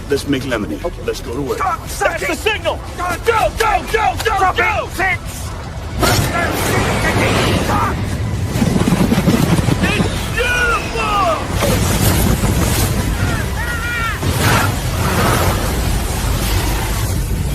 Let's make lemonade. Okay. Let's go to work. That's the signal! Go, go, go, go, go! 6! It's beautiful!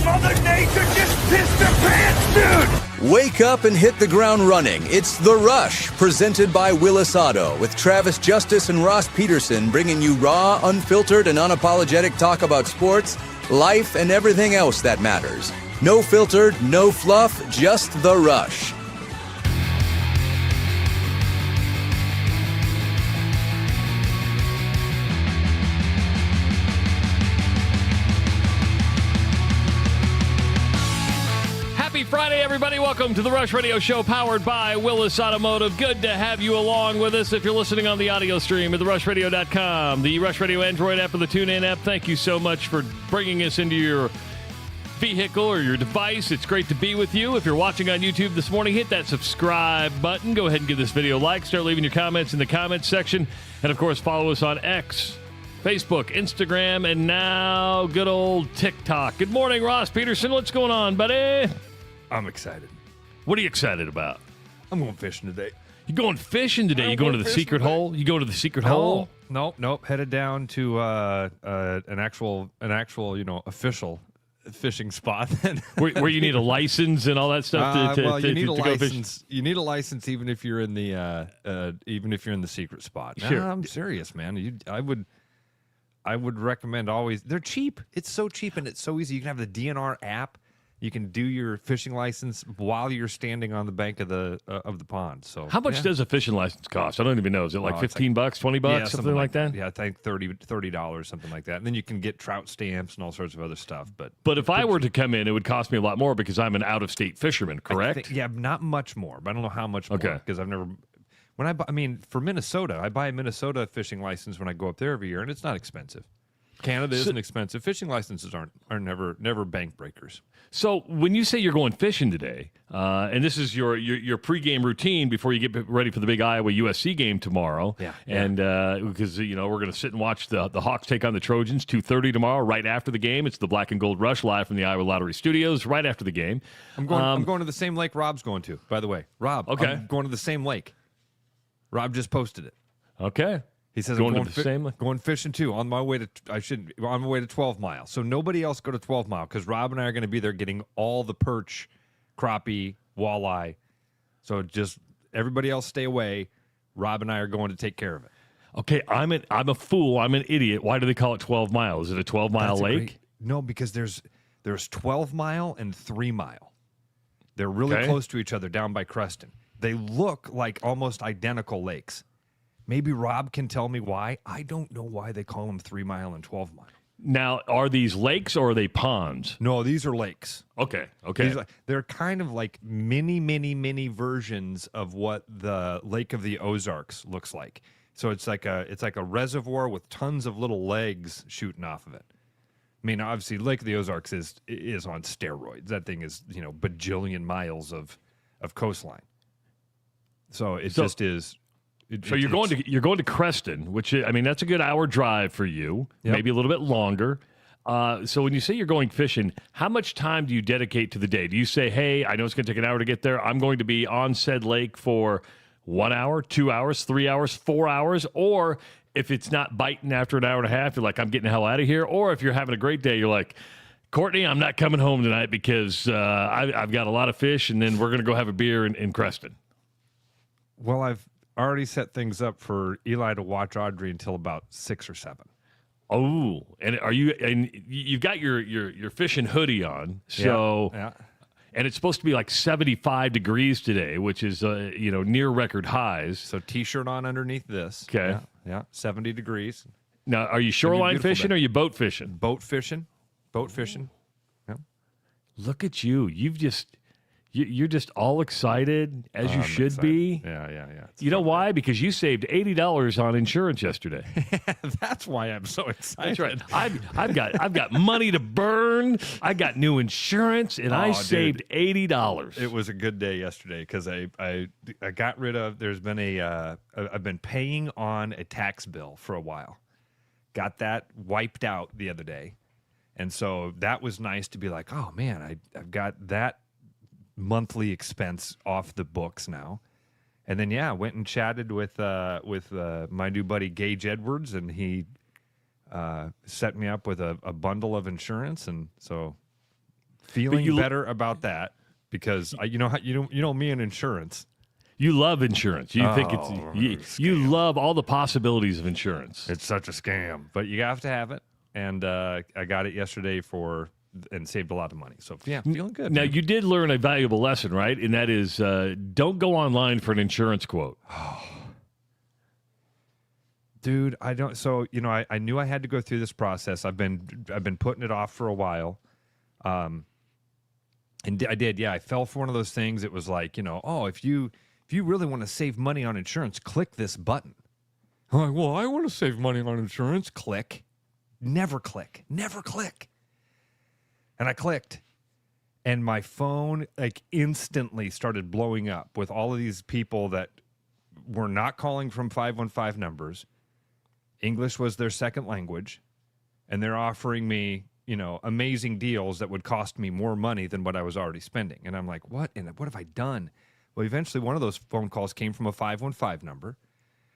Mother Nature just pissed her pants, dude! Wake up and hit the ground running. It's The Rush, presented by Willis Auto, with Travis Justice and Ross Peterson bringing you raw, unfiltered, and unapologetic talk about sports, life, and everything else that matters. No filtered, no fluff, just The Rush. Friday, everybody. Welcome to the Rush Radio Show, powered by Willis Automotive. Good to have you along with us. If you're listening on the audio stream at therushradio.com, the Rush Radio Android app, or the TuneIn app, thank you so much for bringing us into your vehicle or your device. It's great to be with you. If you're watching on YouTube this morning, hit that subscribe button. Go ahead and give this video a like. Start leaving your comments in the comments section. And, of course, follow us on X, Facebook, Instagram, and now good old TikTok. Good morning, Ross Peterson. What's going on, buddy? I'm excited. What are you excited about? I'm going fishing today. You going fishing today? You going to the secret hole? You going to the secret hole? Nope. Headed down to an actual, official fishing spot. where you need a license and all that stuff you need a license. Go fish? You need a license even if you're in the secret spot. Sure. I'm serious, man. I would recommend always. They're cheap. It's so cheap and it's so easy. You can have the DNR app. You can do your fishing license while you're standing on the bank of the pond. So how much does a fishing license cost? I don't even know. Is it like $15, $20, something like that? Yeah, I think $30, something like that. And then you can get trout stamps and all sorts of other stuff. But if I were to come in, it would cost me a lot more because I'm an out-of-state fisherman. Correct? Not much more. But I don't know how much more. Because I've never. For Minnesota, I buy a Minnesota fishing license when I go up there every year, and it's not expensive. Canada isn't expensive. Fishing licenses are never bank breakers. So when you say you're going fishing today, and this is your pregame routine before you get ready for the big Iowa USC game tomorrow, and because we're going to sit and watch the Hawks take on the Trojans 2:30 tomorrow, right after the game. It's the Black and Gold Rush live from the Iowa Lottery Studios, right after the game. I'm going to the same lake Rob's going to. By the way, Rob, okay, I'm going to the same lake. Rob just posted it. Okay. He says going I'm to the same going fishing too on my way to 12 Mile. So nobody else go to 12 Mile because Rob and I are going to be there getting all the perch, crappie, walleye. So just everybody else stay away. Rob and I are going to take care of it. Okay, I'm a fool. I'm an idiot. Why do they call it 12 Mile? Is it a 12-mile lake? No, because there's 12 Mile and 3 Mile. They're really close to each other down by Creston. They look like almost identical lakes. Maybe Rob can tell me why. I don't know why they call them 3 Mile and 12 Mile. Now, are these lakes or are they ponds? No, these are lakes. Okay. They're kind of like mini versions of what the Lake of the Ozarks looks like. So it's like a reservoir with tons of little legs shooting off of it. I mean, obviously, Lake of the Ozarks is on steroids. That thing is, bajillion miles of coastline. So it just is. You're going to Creston, which that's a good hour drive for you, maybe a little bit longer. So when you say you're going fishing, how much time do you dedicate to the day? Do you say, hey, I know it's going to take an hour to get there. I'm going to be on said lake for 1 hour, 2 hours, 3 hours, 4 hours? Or if it's not biting after an hour and a half, you're like, I'm getting the hell out of here. Or if you're having a great day, you're like, Courtney, I'm not coming home tonight because I've got a lot of fish, and then we're going to go have a beer in Creston. Well, I've already set things up for Eli to watch Audrey until about 6 or 7. Oh, and you've got your fishing hoodie on, so yeah. And it's supposed to be like 75 degrees today, which is near record highs. So t-shirt on underneath this. Okay, yeah, 70 degrees. Now, are you shoreline fishing or are you boat fishing? Boat fishing. Yeah. Look at you! You're just all excited, as you should be. Yeah. You know why? Because you saved $80 on insurance yesterday. That's why I'm so excited. That's right. I've got money to burn. I got new insurance, and I saved $80. It was a good day yesterday because I got rid of. There's been I've been paying on a tax bill for a while. Got that wiped out the other day, and so that was nice to be like, oh man, I've got that monthly expense off the books now. And then went and chatted with my new buddy Gage Edwards, and he set me up with a bundle of insurance, and so feeling better about that because you know me and insurance. You love insurance. You think you love all the possibilities of insurance. It's such a scam, but you have to have it. And I got it yesterday and saved a lot of money. So, feeling good. Now, man. you did learn a valuable lesson, right? And that is don't go online for an insurance quote. Dude, I don't. So, I knew I had to go through this process. I've been putting it off for a while. And I did. Yeah, I fell for one of those things. It was like, if you really want to save money on insurance, click this button. I'm like, well, I want to save money on insurance. Click. Never click. And I clicked, and my phone instantly started blowing up with all of these people that were not calling from 515 numbers. English was their second language, and they're offering me, amazing deals that would cost me more money than what I was already spending. And I'm like, what have I done? Well, eventually one of those phone calls came from a 515 number,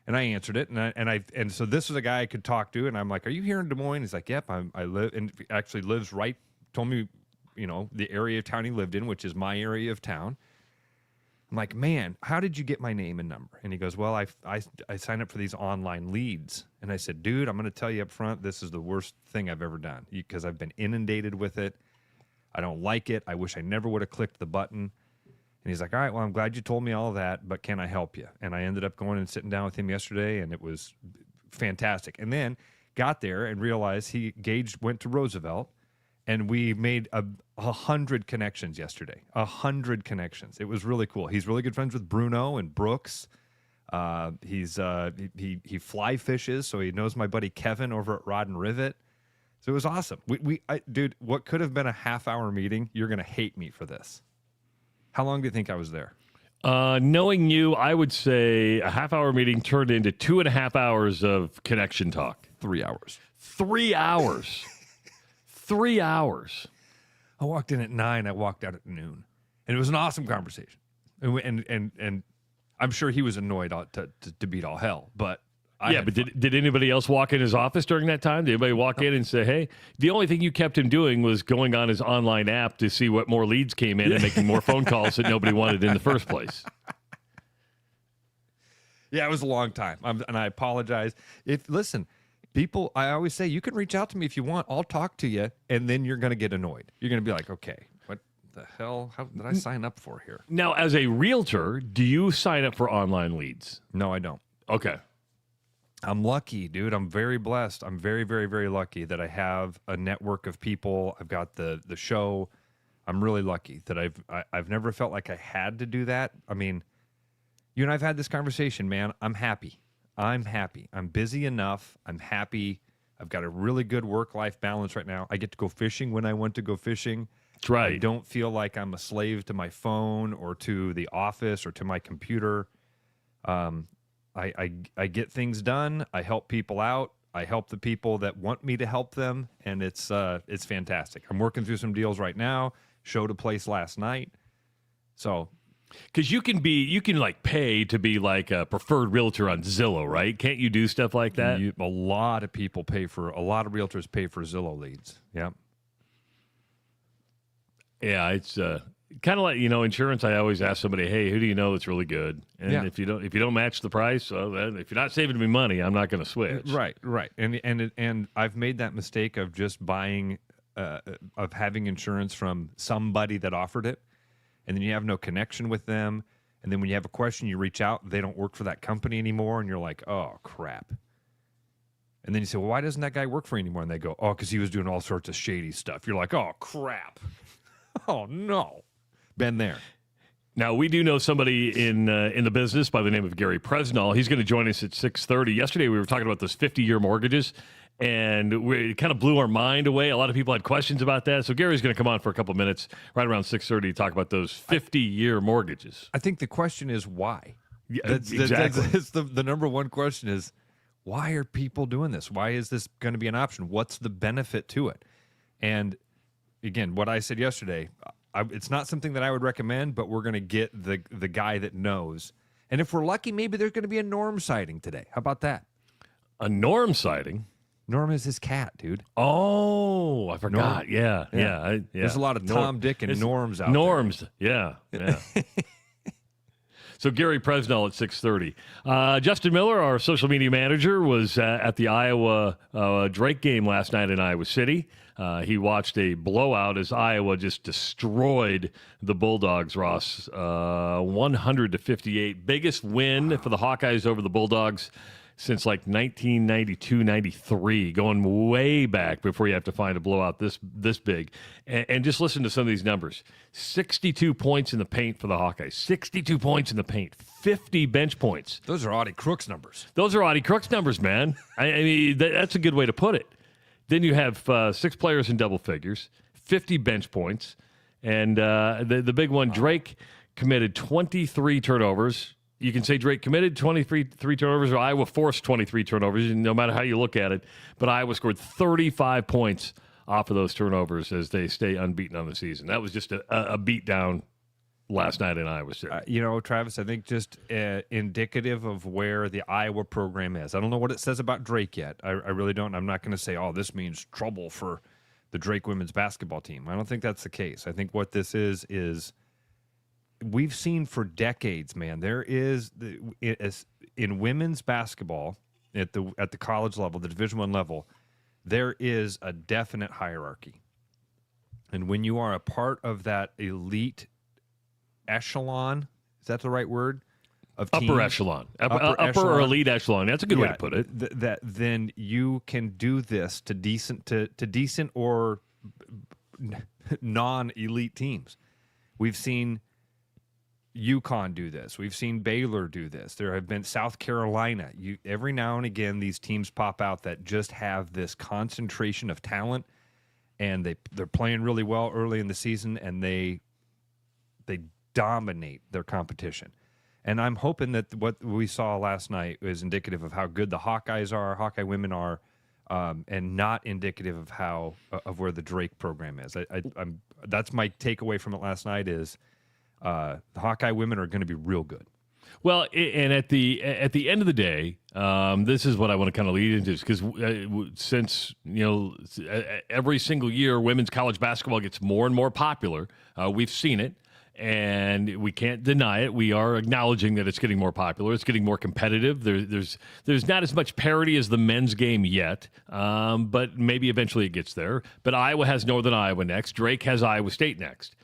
and I answered it, and so this was a guy I could talk to, and I'm like, are you here in Des Moines? He's like, yep, I live, and actually lives right. Told me, the area of town he lived in, which is my area of town. I'm like, man, how did you get my name and number? And he goes, well, I signed up for these online leads. And I said, dude, I'm going to tell you up front, this is the worst thing I've ever done because I've been inundated with it. I don't like it. I wish I never would have clicked the button. And he's like, all right, well, I'm glad you told me all of that, but can I help you? And I ended up going and sitting down with him yesterday, and it was fantastic. And then got there and realized Gage went to Roosevelt. And we made 100 connections yesterday. 100 connections. It was really cool. He's really good friends with Bruno and Brooks. He fly fishes, so he knows my buddy Kevin over at Rod and Rivet. So it was awesome. Dude, what could have been a half-hour meeting, you're going to hate me for this. How long do you think I was there? Knowing you, I would say a half-hour meeting turned into 2.5 hours of connection talk. 3 hours. 3 hours. 3 hours. I walked in at 9. I walked out at noon, and it was an awesome conversation. And I'm sure he was annoyed to beat all hell. But did anybody else walk in his office during that time? Did anybody walk in and say, "Hey"? The only thing you kept him doing was going on his online app to see what more leads came in and making more phone calls that nobody wanted in the first place. Yeah, it was a long time, and I apologize. Listen. People, I always say, you can reach out to me if you want. I'll talk to you, and then you're going to get annoyed. You're going to be like, okay, what the hell? How did I sign up for here? Now, as a realtor, do you sign up for online leads? No, I don't. Okay. I'm lucky, dude. I'm very blessed. I'm very, very, very lucky that I have a network of people. I've got the show. I'm really lucky that I've never felt like I had to do that. I mean, you and I've had this conversation, man. I'm happy. I'm happy. I'm busy enough. I'm happy. I've got a really good work-life balance right now. I get to go fishing when I want to go fishing. That's right. I don't feel like I'm a slave to my phone or to the office or to my computer. I get things done. I help people out. I help the people that want me to help them, and it's fantastic. I'm working through some deals right now. Showed a place last night, so because you can like pay to be like a preferred realtor on Zillow, right? Can't you do stuff like that? A lot of realtors pay for Zillow leads. Yeah, yeah, it's kind of like, insurance. I always ask somebody, hey, who do you know that's really good? And if you don't match the price, then if you're not saving me money, I'm not going to switch. Right. And I've made that mistake of just buying, of having insurance from somebody that offered it, and then you have no connection with them. And then when you have a question, you reach out, they don't work for that company anymore, and you're like, oh, crap. And then you say, well, why doesn't that guy work for you anymore? And they go, oh, because he was doing all sorts of shady stuff. You're like, oh, crap. Oh, no. Been there. Now, we do know somebody in the business by the name of Gary Presnall. He's going to join us at 6:30. Yesterday, we were talking about those 50-year mortgages, and it kind of blew our mind away. A lot of people had questions about that. So Gary's going to come on for a couple of minutes right around 6:30 to talk about those 50-year mortgages. I think the question is why. Yeah, exactly. That's the number one question is, why are people doing this? Why is this going to be an option? What's the benefit to it? And again, what I said yesterday, it's not something that I would recommend, but we're going to get the guy that knows. And if we're lucky, maybe there's going to be a Norm sighting today. How about that? A Norm sighting? Norm is his cat, dude. Oh, I forgot. Norm. Yeah. There's a lot of Tom, Dick, and Norms out there. Norms, yeah. So Gary Presnall at 6:30. Justin Miller, our social media manager, was at the Iowa Drake game last night in Iowa City. He watched a blowout as Iowa just destroyed the Bulldogs, Ross, 100-58. Biggest win for the Hawkeyes over the Bulldogs since like 1992-93, going way back before you have to find a blowout this big. And just listen to some of these numbers. 62 points in the paint for the Hawkeyes. 62 points in the paint. 50 bench points. Those are Audie Crooks numbers. Those are Audie Crooks numbers, man. I mean, that's a good way to put it. Then you have 6 players in double figures, 50 bench points. And the big one, Drake committed 23 turnovers. You can say Drake committed 23 turnovers, or Iowa forced 23 turnovers, no matter how you look at it. But Iowa scored 35 points off of those turnovers as they stay unbeaten on the season. That was just a beatdown last night in Iowa City. Travis, I think just indicative of where the Iowa program is. I don't know what it says about Drake yet. I really don't. I'm not going to say, oh, this means trouble for the Drake women's basketball team. I don't think that's the case. I think what this is we've seen for decades, man. There is in women's basketball at the college level, the Division I level, there is a definite hierarchy. And when you are a part of that elite echelon, is that the right word? Of upper teams, echelon, upper or elite echelon. That's a good way to put it. Then you can do this to decent or non-elite teams. We've seen UConn do this. We've seen Baylor do this. There have been South Carolina. Every now and again, these teams pop out that just have this concentration of talent, and they're playing really well early in the season, and they dominate their competition. And I'm hoping that what we saw last night is indicative of how good the Hawkeyes are, Hawkeye women are, and not indicative of where the Drake program is. That's my takeaway from it last night is the Hawkeye women are going to be real good. Well, and at the end of the day, this is what I want to kind of lead into, because since every single year women's college basketball gets more and more popular, we've seen it, and we can't deny it. We are acknowledging that it's getting more popular. It's getting more competitive. There's not as much parity as the men's game yet, but maybe eventually it gets there. But Iowa has Northern Iowa next. Drake has Iowa State next.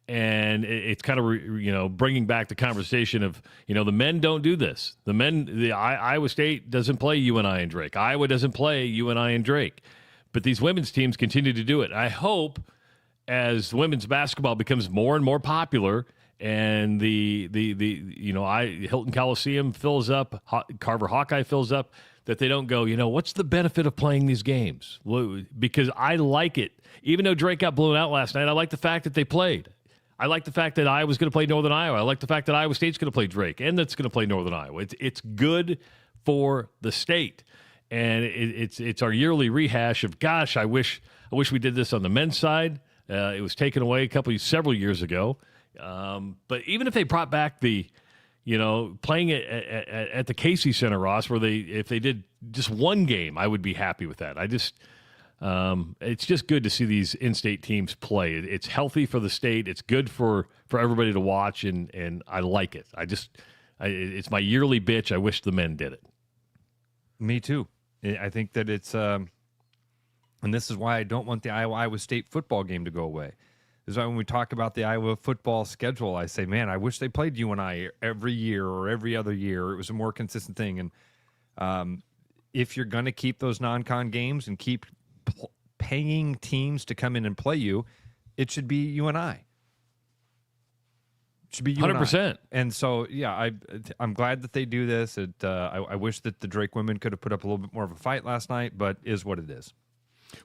And it's kind of, bringing back the conversation of, the men don't do this. Iowa State doesn't play UNI and Drake. Iowa doesn't play UNI and Drake. But these women's teams continue to do it. I hope as women's basketball becomes more and more popular and the Hilton Coliseum fills up, Carver Hawkeye fills up, that they don't go, what's the benefit of playing these games? Because I like it. Even though Drake got blown out last night, I like the fact that they played. I like the fact that Iowa's going to play Northern Iowa. I like the fact that Iowa State's going to play Drake and that's going to play Northern Iowa. It's good for the state. And it's our yearly rehash of, gosh, I wish we did this on the men's side. It was taken away several years ago. But even if they brought back the, playing it at the Casey Center, Ross, if they did just one game, I would be happy with that. It's just good to see these in-state teams play. It's healthy for the state. It's good for everybody to watch, and I like it. It's my yearly bitch. I wish the men did it. Me too. I think that it's, and this is why I don't want the Iowa State football game to go away. This is why when we talk about the Iowa football schedule, I say, man, I wish they played UNI every year or every other year. It was a more consistent thing. And if you're going to keep those non-con games and keep paying teams to come in and play you, it should be UNI. Should be 100%. And so, yeah, I'm glad that they do this. I wish that the Drake women could have put up a little bit more of a fight last night, but is what it is.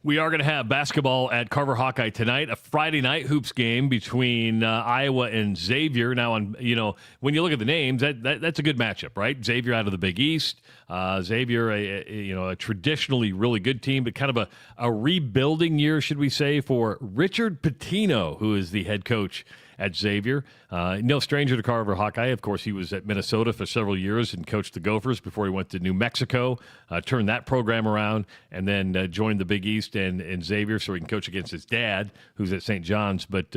We are going to have basketball at Carver Hawkeye tonight, a Friday night hoops game between Iowa and Xavier. Now, when you look at the names, that's a good matchup, right? Xavier out of the Big East. Xavier, a traditionally really good team, but kind of a rebuilding year, should we say, for Richard Pitino, who is the head coach at Xavier. No stranger to Carver Hawkeye. Of course, he was at Minnesota for several years and coached the Gophers before he went to New Mexico, turned that program around, and then joined the Big East and Xavier so he can coach against his dad, who's at St. John's. But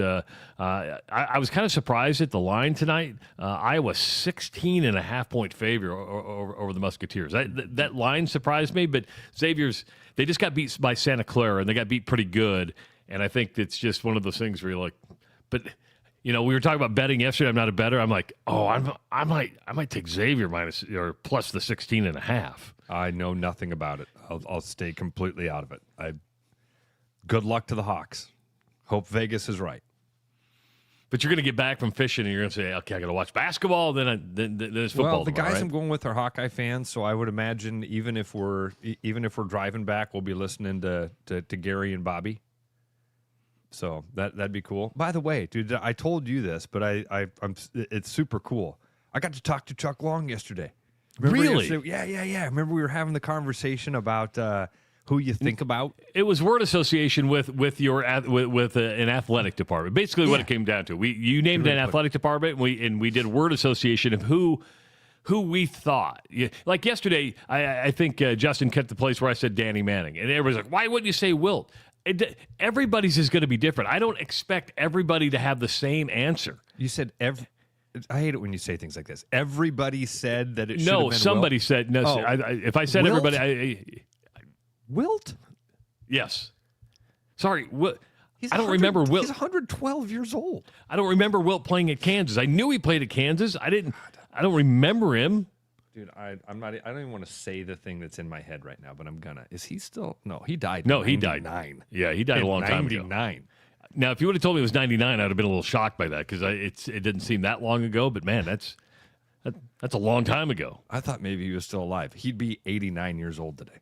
I was kind of surprised at the line tonight. Iowa 16.5-point favor over the Musketeers. That line surprised me, but Xavier's, they just got beat by Santa Clara, and they got beat pretty good. And I think it's just one of those things where you're like, but we were talking about betting yesterday. I'm not a bettor. I'm like, I might take Xavier minus or plus the 16.5. I know nothing about it. I'll stay completely out of it. Good luck to the Hawks. Hope Vegas is right. But you're going to get back from fishing and you're going to say, okay, I got to watch basketball. Then there's football. Well, the tomorrow, guys right? I'm going with are Hawkeye fans, so I would imagine even if we're driving back, we'll be listening to Gary and Bobby. So that'd be cool. By the way, dude, I told you this, but it's super cool. I got to talk to Chuck Long yesterday. Remember Really? Yesterday? Yeah. Remember we were having the conversation about who you think about? It was word association with an athletic department. Basically, what it came down to. You named an athletic department, and we did word association of who we thought. Like yesterday, I think Justin cut the place where I said Danny Manning, and everybody's like, "Why wouldn't you say Wilt?" Everybody's is going to be different. I don't expect everybody to have the same answer. You said I hate it when you say things like this. Everybody said that it should have been somebody Wilt. said no. Oh. If I said Wilt? everybody, Wilt? yes. Sorry, I don't 100 remember Wilt. He's 112 years old. I don't remember Wilt playing at Kansas. I knew he played at Kansas. I don't remember him. Dude, I don't even want to say the thing that's in my head right now, but I'm gonna. Is he still? No, he died. No, he died. 99. Yeah, he died a long time ago. 99. Now, if you would have told me it was 99, I'd have been a little shocked by that because it didn't seem that long ago. But man, that's a long time ago. I thought maybe he was still alive. He'd be 89 years old today.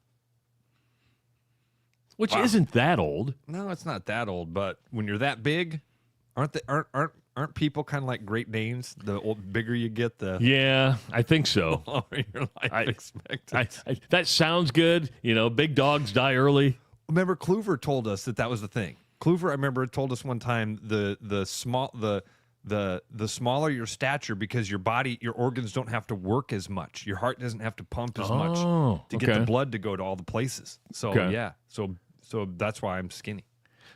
Which isn't that old. No, it's not that old. But when you're that big, aren't people kind of like Great Danes? The bigger you get, the yeah, I think so. your life expectancy. That sounds good. Big dogs die early. Remember, Kluver told us that was the thing. Kluver, I remember, told us one time the smaller your stature because your body, your organs don't have to work as much. Your heart doesn't have to pump as much to get the blood to go to all the places. So yeah, so that's why I'm skinny.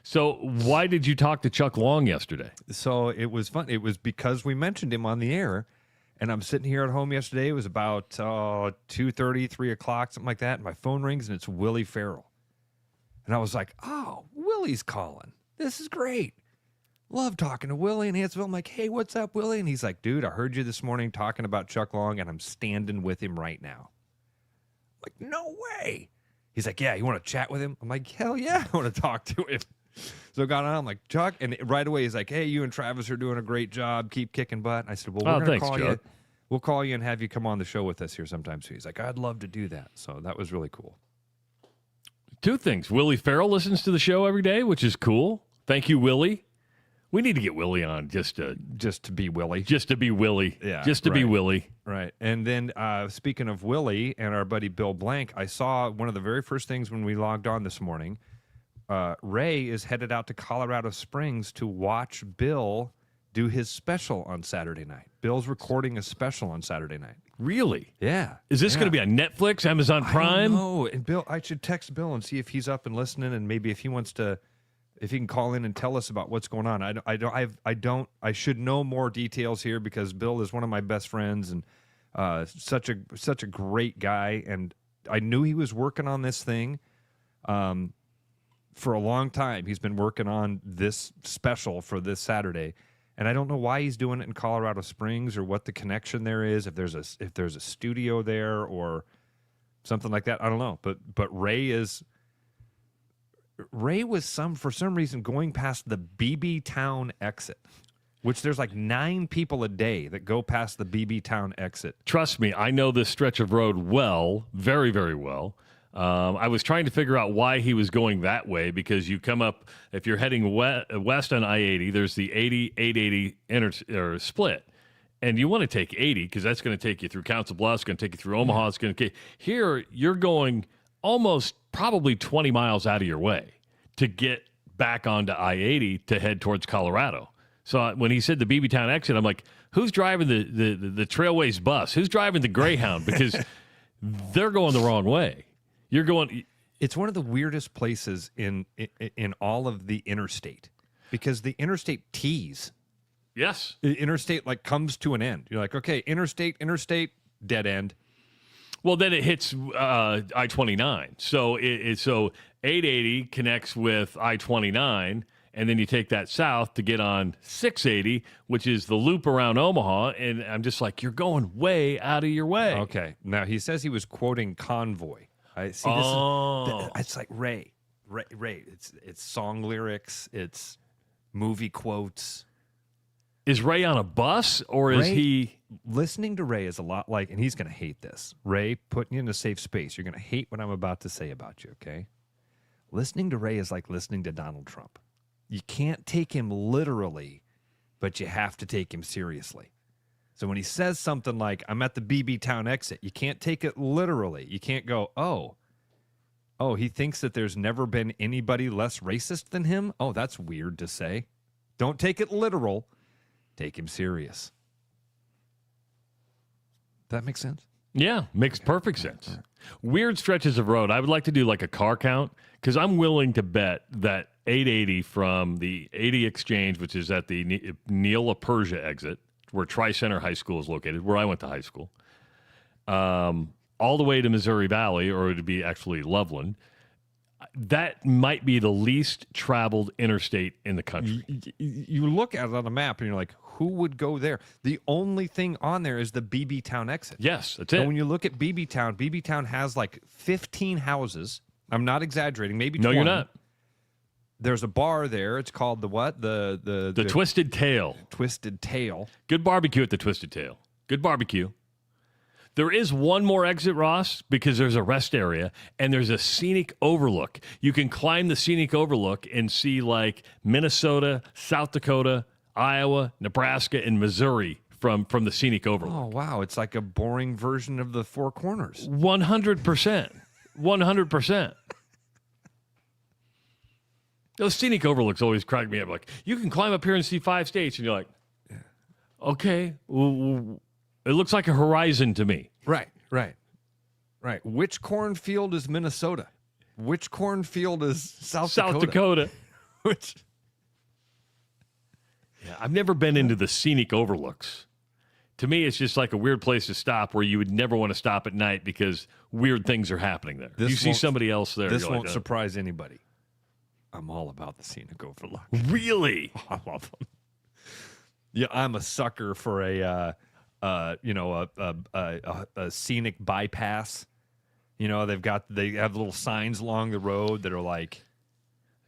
So why did you talk to Chuck Long yesterday? So it was fun. It was because we mentioned him on the air, and I'm sitting here at home yesterday. It was about 2:30, 3 o'clock, something like that. And my phone rings, and it's Willie Farrell. And I was like, oh, Willie's calling. This is great. Love talking to Willie in Hansville. I'm like, hey, what's up, Willie? And he's like, dude, I heard you this morning talking about Chuck Long, and I'm standing with him right now. I'm like, no way. He's like, yeah, you want to chat with him? I'm like, hell yeah, I want to talk to him. So I got on, I'm like, Chuck, and right away he's like, hey, you and Travis are doing a great job. Keep kicking butt. And I said, well, we're going to call you. We'll call you and have you come on the show with us here sometime soon. He's like, I'd love to do that. So that was really cool. Two things. Willie Farrell listens to the show every day, which is cool. Thank you, Willie. We need to get Willie on just to be Willie. Just to be Willie. Yeah. Just to be Willie. Right. And then speaking of Willie and our buddy Bill Blank, I saw one of the very first things when we logged on this morning. Ray is headed out to Colorado Springs to watch Bill do his special on Saturday night. Bill's recording a special on Saturday night. Really? Yeah. Is this going to be on Netflix, Amazon Prime? No. And Bill, I should text Bill and see if he's up and listening, and maybe if he wants to, if he can call in and tell us about what's going on. I should know more details here because Bill is one of my best friends and such a great guy. And I knew he was working on this thing. For a long time, he's been working on this special for this Saturday, and I don't know why he's doing it in Colorado Springs or what the connection there is. If there's a studio there or something like that, I don't know. But Ray was for some reason going past the BB Town exit, which there's like 9 people a day that go past the BB Town exit. Trust me, I know this stretch of road well, very, very well. I was trying to figure out why he was going that way because you come up, if you're heading west on I-80, there's the 80-880 split. And you want to take 80 because that's going to take you through Council Bluffs, going to take you through Omaha. It's going to here you're going almost probably 20 miles out of your way to get back onto I-80 to head towards Colorado. So when he said the BB Town exit, I'm like, who's driving the Trailways bus? Who's driving the Greyhound? Because they're going the wrong way. You're going. It's one of the weirdest places in all of the interstate because the interstate tees. Yes. The interstate comes to an end. You're like, okay, interstate, dead end. Well, then it hits I-29. So so 880 connects with I-29, and then you take that south to get on 680, which is the loop around Omaha. And I'm just like, you're going way out of your way. Okay. Now he says he was quoting Convoy. I see. It's like Ray. It's song lyrics. It's movie quotes. Is Ray on a bus or is he? Listening to Ray is a lot like, and he's going to hate this. Ray, putting you in a safe space. You're going to hate what I'm about to say about you, okay? Listening to Ray is like listening to Donald Trump. You can't take him literally, but you have to take him seriously. So when he says something like, I'm at the BB Town exit, you can't take it literally. You can't go, oh, he thinks that there's never been anybody less racist than him? Oh, that's weird to say. Don't take it literal. Take him serious. That makes sense? Yeah, makes perfect sense. Weird stretches of road. I would like to do like a car count because I'm willing to bet that 880 from the 80 Exchange, which is at the Neil Persia exit, where Tri-Center High School is located, where I went to high school, all the way to Missouri Valley, or it would be actually Loveland, that might be the least traveled interstate in the country. You look at it on a map, and you're like, who would go there? The only thing on there is the BB Town exit. Yes, that's it. And when you look at BB Town has like 15 houses. I'm not exaggerating, maybe 20. No, you're not. There's a bar there. It's called the what? The Twisted Tail. Twisted Tail. Good barbecue at the Twisted Tail. Good barbecue. There is one more exit, Ross, because there's a rest area and there's a scenic overlook. You can climb the scenic overlook and see like Minnesota, South Dakota, Iowa, Nebraska, and Missouri from the scenic overlook. Oh, wow. It's like a boring version of the Four Corners. 100%. 100%. Those scenic overlooks always crack me up. Like, you can climb up here and see 5 states, and you're like, okay, well, it looks like a horizon to me. Right. Which cornfield is Minnesota? Which cornfield is South Dakota? Which? Yeah, I've never been into the scenic overlooks. To me, it's just like a weird place to stop where you would never want to stop at night because weird things are happening there. You see somebody else there. This won't surprise anybody. I'm all about the scenic overlook. Really? I love them. Yeah, I'm a sucker for a scenic bypass. They have little signs along the road that are like.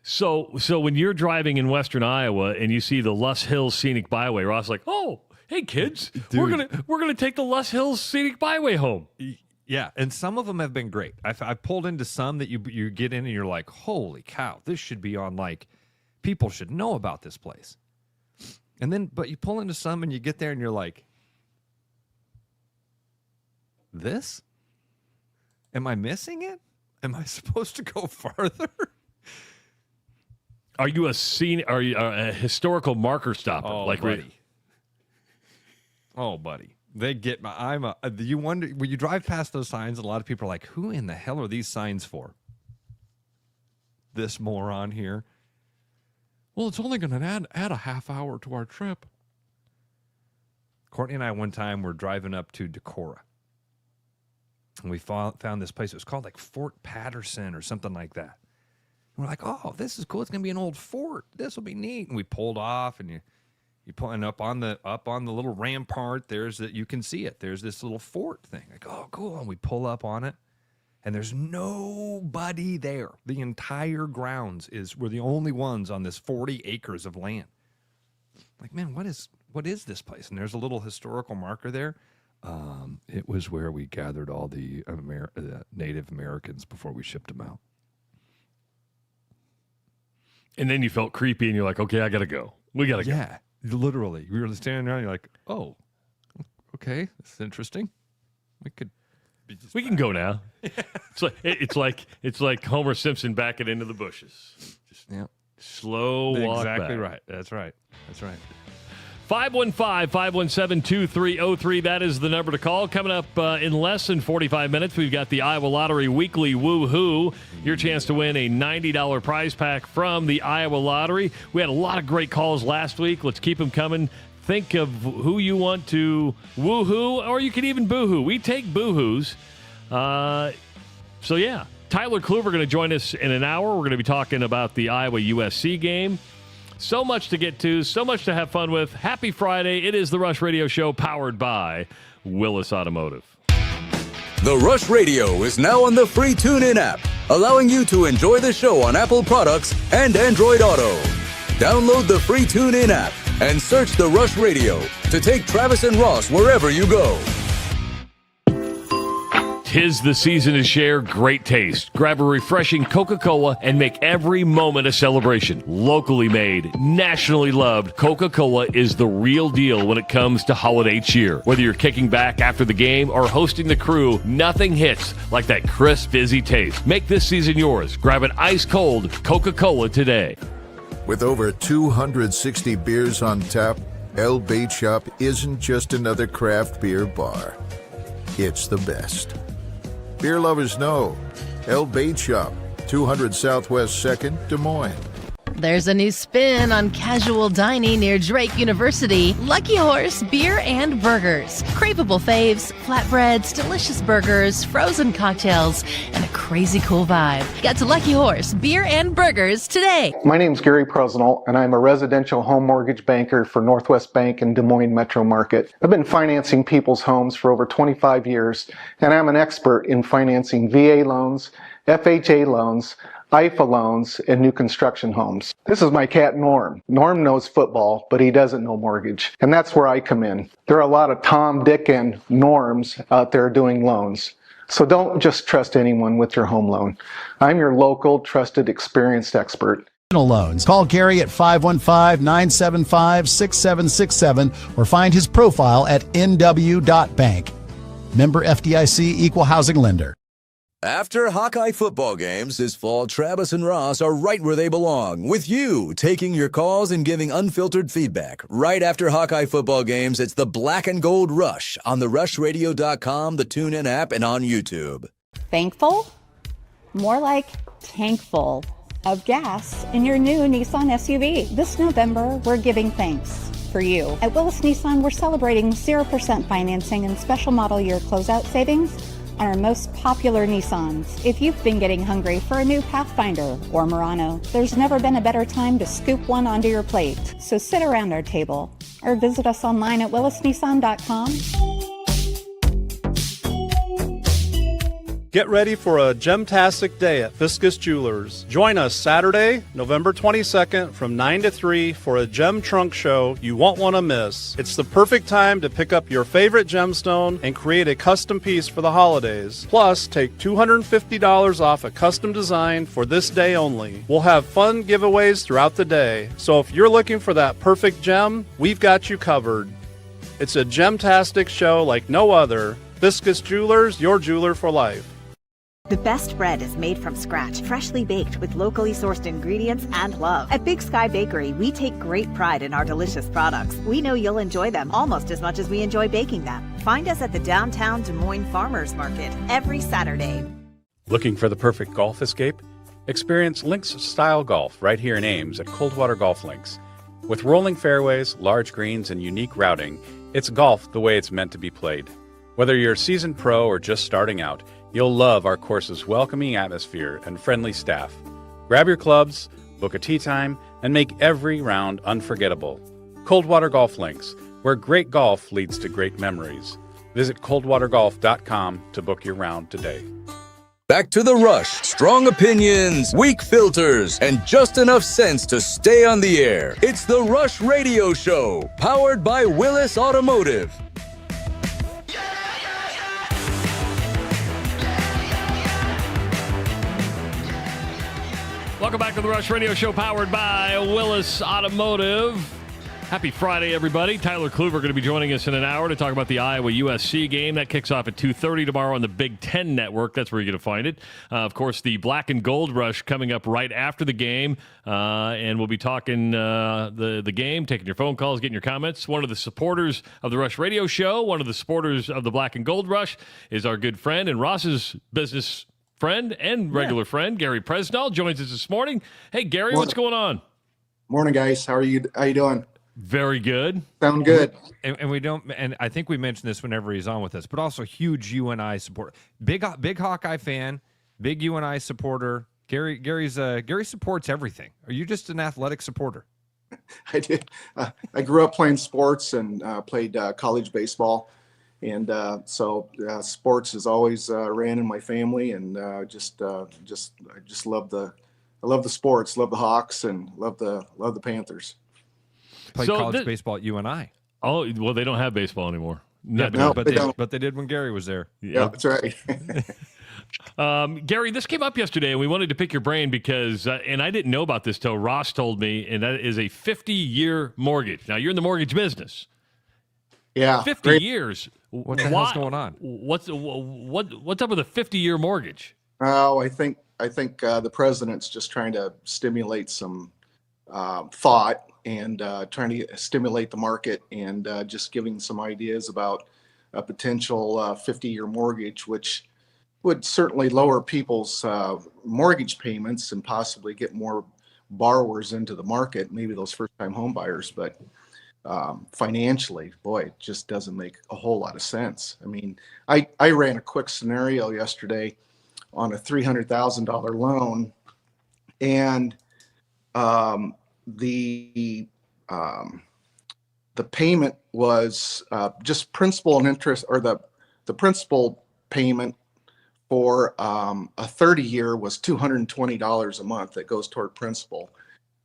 So when you're driving in Western Iowa and you see the Luss Hills Scenic Byway, Ross is like, oh, hey kids, Dude. we're gonna take the Luss Hills Scenic Byway home. Yeah, and some of them have been great. I've pulled into some that you get in and you're like, holy cow, this should be on, like, people should know about this place. And then, but you pull into some and you get there and you're like, this? Am I missing it? Am I supposed to go farther? Are you a historical marker stopper? Oh, buddy. Oh, buddy. They get my. You wonder when you drive past those signs. A lot of people are like, "Who in the hell are these signs for?" This moron here. Well, it's only going to add a half hour to our trip. Courtney and I one time were driving up to Decorah, and we found this place. It was called like Fort Peterson or something like that. And we're like, "Oh, this is cool. It's going to be an old fort. This will be neat." And we pulled off, and you pulling up on the little rampart. You can see it. There's this little fort thing. Like, oh, cool. And we pull up on it, and there's nobody there. The entire grounds we're the only ones on this 40 acres of land. Like, man, what is this place? And there's a little historical marker there. It was where we gathered all the Native Americans before we shipped them out. And then you felt creepy, and you're like, okay, I gotta go. We gotta go. Yeah. Literally, we were standing around. You're like, "Oh, okay, this is interesting. We can go now." It's like Homer Simpson backing into the bushes. Just slow walk Exactly back. right. That's right. 515-517-2303. That is the number to call. Coming up in less than 45 minutes, we've got the Iowa Lottery Weekly Woo-Hoo. Your chance to win a $90 prize pack from the Iowa Lottery. We had a lot of great calls last week. Let's keep them coming. Think of who you want to woo-hoo, or you can even boo-hoo. We take boo-hoos. Tyler Kluver going to join us in an hour. We're going to be talking about the Iowa USC game. So much to get to, so much to have fun with. Happy Friday. It is the Rush Radio Show powered by Willis Automotive. The Rush Radio is now on the free TuneIn app, allowing you to enjoy the show on Apple products and Android Auto. Download the free TuneIn app and search the Rush Radio to take Travis and Ross wherever you go. 'Tis the season to share great taste. Grab a refreshing Coca-Cola and make every moment a celebration. Locally made, nationally loved, Coca-Cola is the real deal when it comes to holiday cheer. Whether you're kicking back after the game or hosting the crew, nothing hits like that crisp, fizzy taste. Make this season yours. Grab an ice-cold Coca-Cola today. With over 260 beers on tap, El Bait Shop isn't just another craft beer bar. It's the best. Beer lovers know. El Bait Shop, 200 Southwest 2nd, Des Moines. There's a new spin on casual dining near Drake University. Lucky Horse Beer and Burgers. Craveable faves, flatbreads, delicious burgers, frozen cocktails, and a crazy cool vibe. Get to Lucky Horse Beer and Burgers today. My name's Gary Prosnell, and I'm a residential home mortgage banker for Northwest Bank in Des Moines Metro Market. I've been financing people's homes for over 25 years, and I'm an expert in financing VA loans, FHA loans, IFA loans, and new construction homes. This is my cat Norm. Norm knows football, but he doesn't know mortgage. And that's where I come in. There are a lot of Tom, Dick, and Norms out there doing loans. So don't just trust anyone with your home loan. I'm your local, trusted, experienced expert. Loans. Call Gary at 515-975-6767 or find his profile at nw.bank. Member FDIC, Equal Housing Lender. After Hawkeye football games this fall, Travis and Ross are right where they belong, with you taking your calls and giving unfiltered feedback. Right after Hawkeye football games, it's the Black and Gold Rush on the rushradio.com, the TuneIn app, and on YouTube. Thankful? More like tankful of gas in your new Nissan SUV. This November, we're giving thanks for you. At Willis Nissan, we're celebrating 0% financing and special model year closeout savings, on our most popular Nissans. If you've been getting hungry for a new Pathfinder or Murano, there's never been a better time to scoop one onto your plate. So sit around our table or visit us online at willisnissan.com. Get ready for a gemtastic day at Fiscus Jewelers. Join us Saturday, November 22nd from 9 to 3 for a gem trunk show you won't want to miss. It's the perfect time to pick up your favorite gemstone and create a custom piece for the holidays. Plus, take $250 off a custom design for this day only. We'll have fun giveaways throughout the day. So if you're looking for that perfect gem, we've got you covered. It's a gemtastic show like no other. Fiscus Jewelers, your jeweler for life. The best bread is made from scratch, freshly baked with locally sourced ingredients and love. At Big Sky Bakery, we take great pride in our delicious products. We know you'll enjoy them almost as much as we enjoy baking them. Find us at the downtown Des Moines Farmers Market every Saturday. Looking for the perfect golf escape? Experience links-style golf right here in Ames at Coldwater Golf Links. With rolling fairways, large greens, and unique routing, it's golf the way it's meant to be played. Whether you're a seasoned pro or just starting out, you'll love our course's welcoming atmosphere and friendly staff. Grab your clubs, book a tee time, and make every round unforgettable. Coldwater Golf Links, where great golf leads to great memories. Visit coldwatergolf.com to book your round today. Back to the rush. Strong opinions, weak filters, and just enough sense to stay on the air. It's the Rush Radio Show, powered by Willis Automotive. Welcome back to the Rush Radio Show, powered by Willis Automotive. Happy Friday, everybody. Tyler Kluver going to be joining us in an hour to talk about the Iowa USC game. That kicks off at 2:30 tomorrow on the Big Ten Network. That's where you're going to find it. Of course, the Black and Gold Rush coming up right after the game. And we'll be talking the game, taking your phone calls, getting your comments. One of the supporters of the Rush Radio Show, one of the supporters of the Black and Gold Rush, is our good friend and Ross's business friend and regular friend, Gary Presnell, joins us this morning. Hey, Gary, what's going on? Morning, guys. How you doing? Very good. Sound good. And we don't. And I think we mention this whenever he's on with us, but also huge UNI support. Big Hawkeye fan. Big UNI supporter. Gary supports everything. Are you just an athletic supporter? I did. I grew up playing sports and played college baseball. And so sports has always ran in my family, and I just love the sports, love the Hawks, and love the Panthers. Played college baseball at UNI. Oh well, they don't have baseball anymore. Yeah, no, but they did when Gary was there. Yeah, that's right. Gary, this came up yesterday, and we wanted to pick your brain because, and I didn't know about this till Ross told me, and that is a 50-year mortgage. Now you're in the mortgage business. Yeah, 50 years. What the hell's going on? What's up with a 50-year mortgage? Oh, I think the president's just trying to stimulate some thought and trying to stimulate the market and just giving some ideas about a potential 50-year mortgage, which would certainly lower people's mortgage payments and possibly get more borrowers into the market, maybe those first-time home buyers, but financially, boy, it just doesn't make a whole lot of sense. I mean, I ran a quick scenario yesterday on a $300,000 loan, and the payment was just principal and interest, or the principal payment for a 30-year was $220 a month that goes toward principal,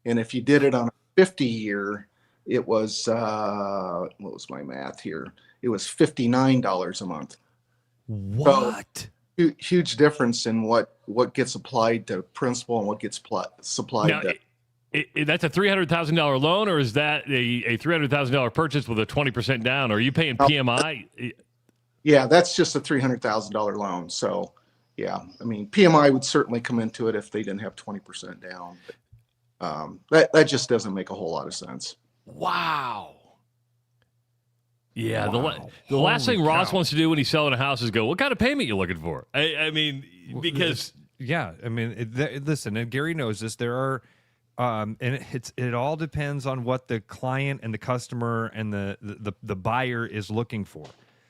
and if you did it on a 50-year, it was what was my math here? It was $59 a month. What? So, huge difference in what gets applied to principal and what gets supplied. Now, that's a $300,000 loan, or is that a $300,000 purchase with a 20% down? Or are you paying PMI? Yeah, that's just a $300,000 loan. So, yeah, I mean, PMI would certainly come into it if they didn't have 20% down. But, that just doesn't make a whole lot of sense. Wow. Yeah, Wow. the last thing Holy Ross cow. wants to do when he's selling a house is go, what kind of payment you looking for? I mean, because yeah, I mean, listen, and Gary knows this. There are, and it all depends on what the client and the customer and the buyer is looking for.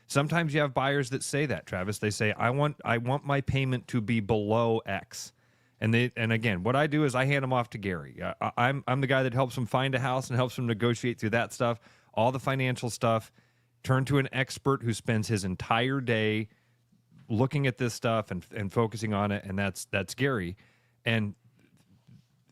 Sometimes you have buyers that say that, Travis. They say, I want my payment to be below X. And again, what I do is I hand them off to Gary. I'm the guy that helps them find a house and helps them negotiate through that stuff, all the financial stuff. Turn to an expert who spends his entire day looking at this stuff and focusing on it, and that's Gary. And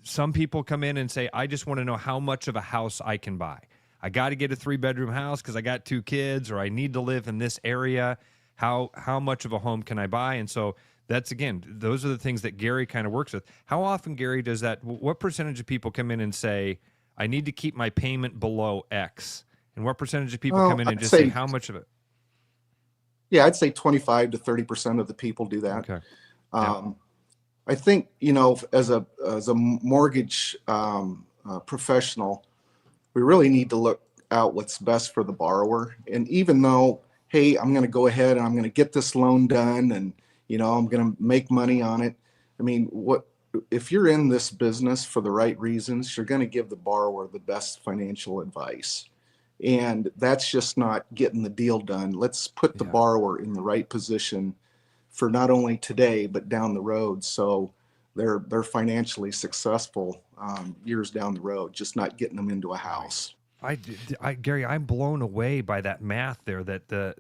some people come in and say, I just want to know how much of a house I can buy. I got to get a 3-bedroom house because I got 2 kids, or I need to live in this area. How much of a home can I buy? And so that's, again, those are the things that Gary kind of works with. How often, Gary, does that? What percentage of people come in and say, I need to keep my payment below X? And what percentage of people come in and just say how much of it? Yeah, I'd say 25 to 30% of the people do that. Okay. I think, as a mortgage professional, we really need to look out what's best for the borrower. And even though, hey, I'm going to go ahead and I'm going to get this loan done and, I'm going to make money on it. I mean, if you're in this business for the right reasons, you're going to give the borrower the best financial advice. And that's just not getting the deal done. Let's put the borrower in the right position for not only today, but down the road. So they're financially successful years down the road, just not getting them into a house. Gary, I'm blown away by that math there, that the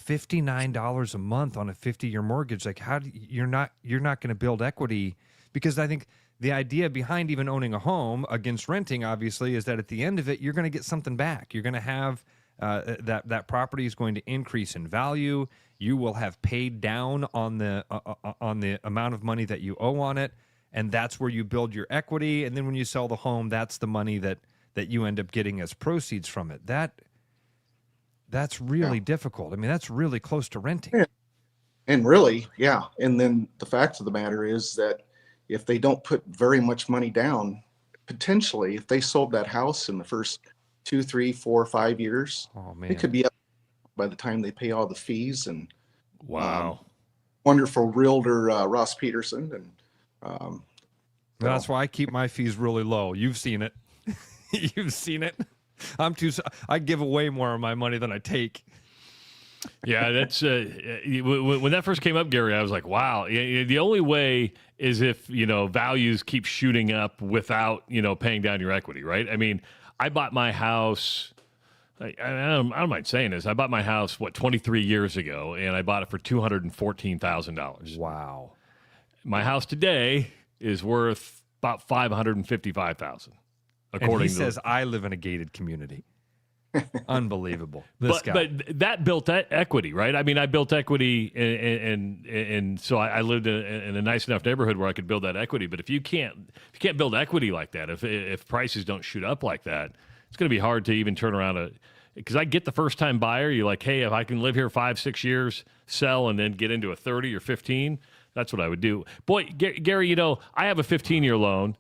$59 a month on a 50-year mortgage. Like, you're not going to build equity, because I think the idea behind even owning a home against renting, obviously, is that at the end of it, you're going to get something back. You're going to have that property is going to increase in value. You will have paid down on the amount of money that you owe on it, and that's where you build your equity. And then when you sell the home, that's the money that you end up getting as proceeds from it. That's really difficult. I mean, that's really close to renting. Yeah. And really, yeah. And then the fact of the matter is that if they don't put very much money down, potentially, if they sold that house in the first 2, 3, 4, 5 years, it could be up by the time they pay all the fees. And wonderful realtor Ross Peterson, and that's why I keep my fees really low. You've seen it. You've seen it. I give away more of my money than I take. Yeah, that's when that first came up, Gary, I was like, wow. The only way is if, values keep shooting up without, paying down your equity, right? I mean, I bought my house, I don't mind saying this, I bought my house, 23 years ago, and I bought it for $214,000. Wow. My house today is worth about $555,000. According and he says, I live in a gated community. Unbelievable. But that built equity, right? I mean, I built equity, and so I lived in a nice enough neighborhood where I could build that equity. But if you can't build equity like that, if prices don't shoot up like that, it's going to be hard to even turn around because I get the first time buyer. You're like, hey, if I can live here 5, 6 years, sell, and then get into a 30 or 15, that's what I would do. Boy, Gary, I have a 15-year loan.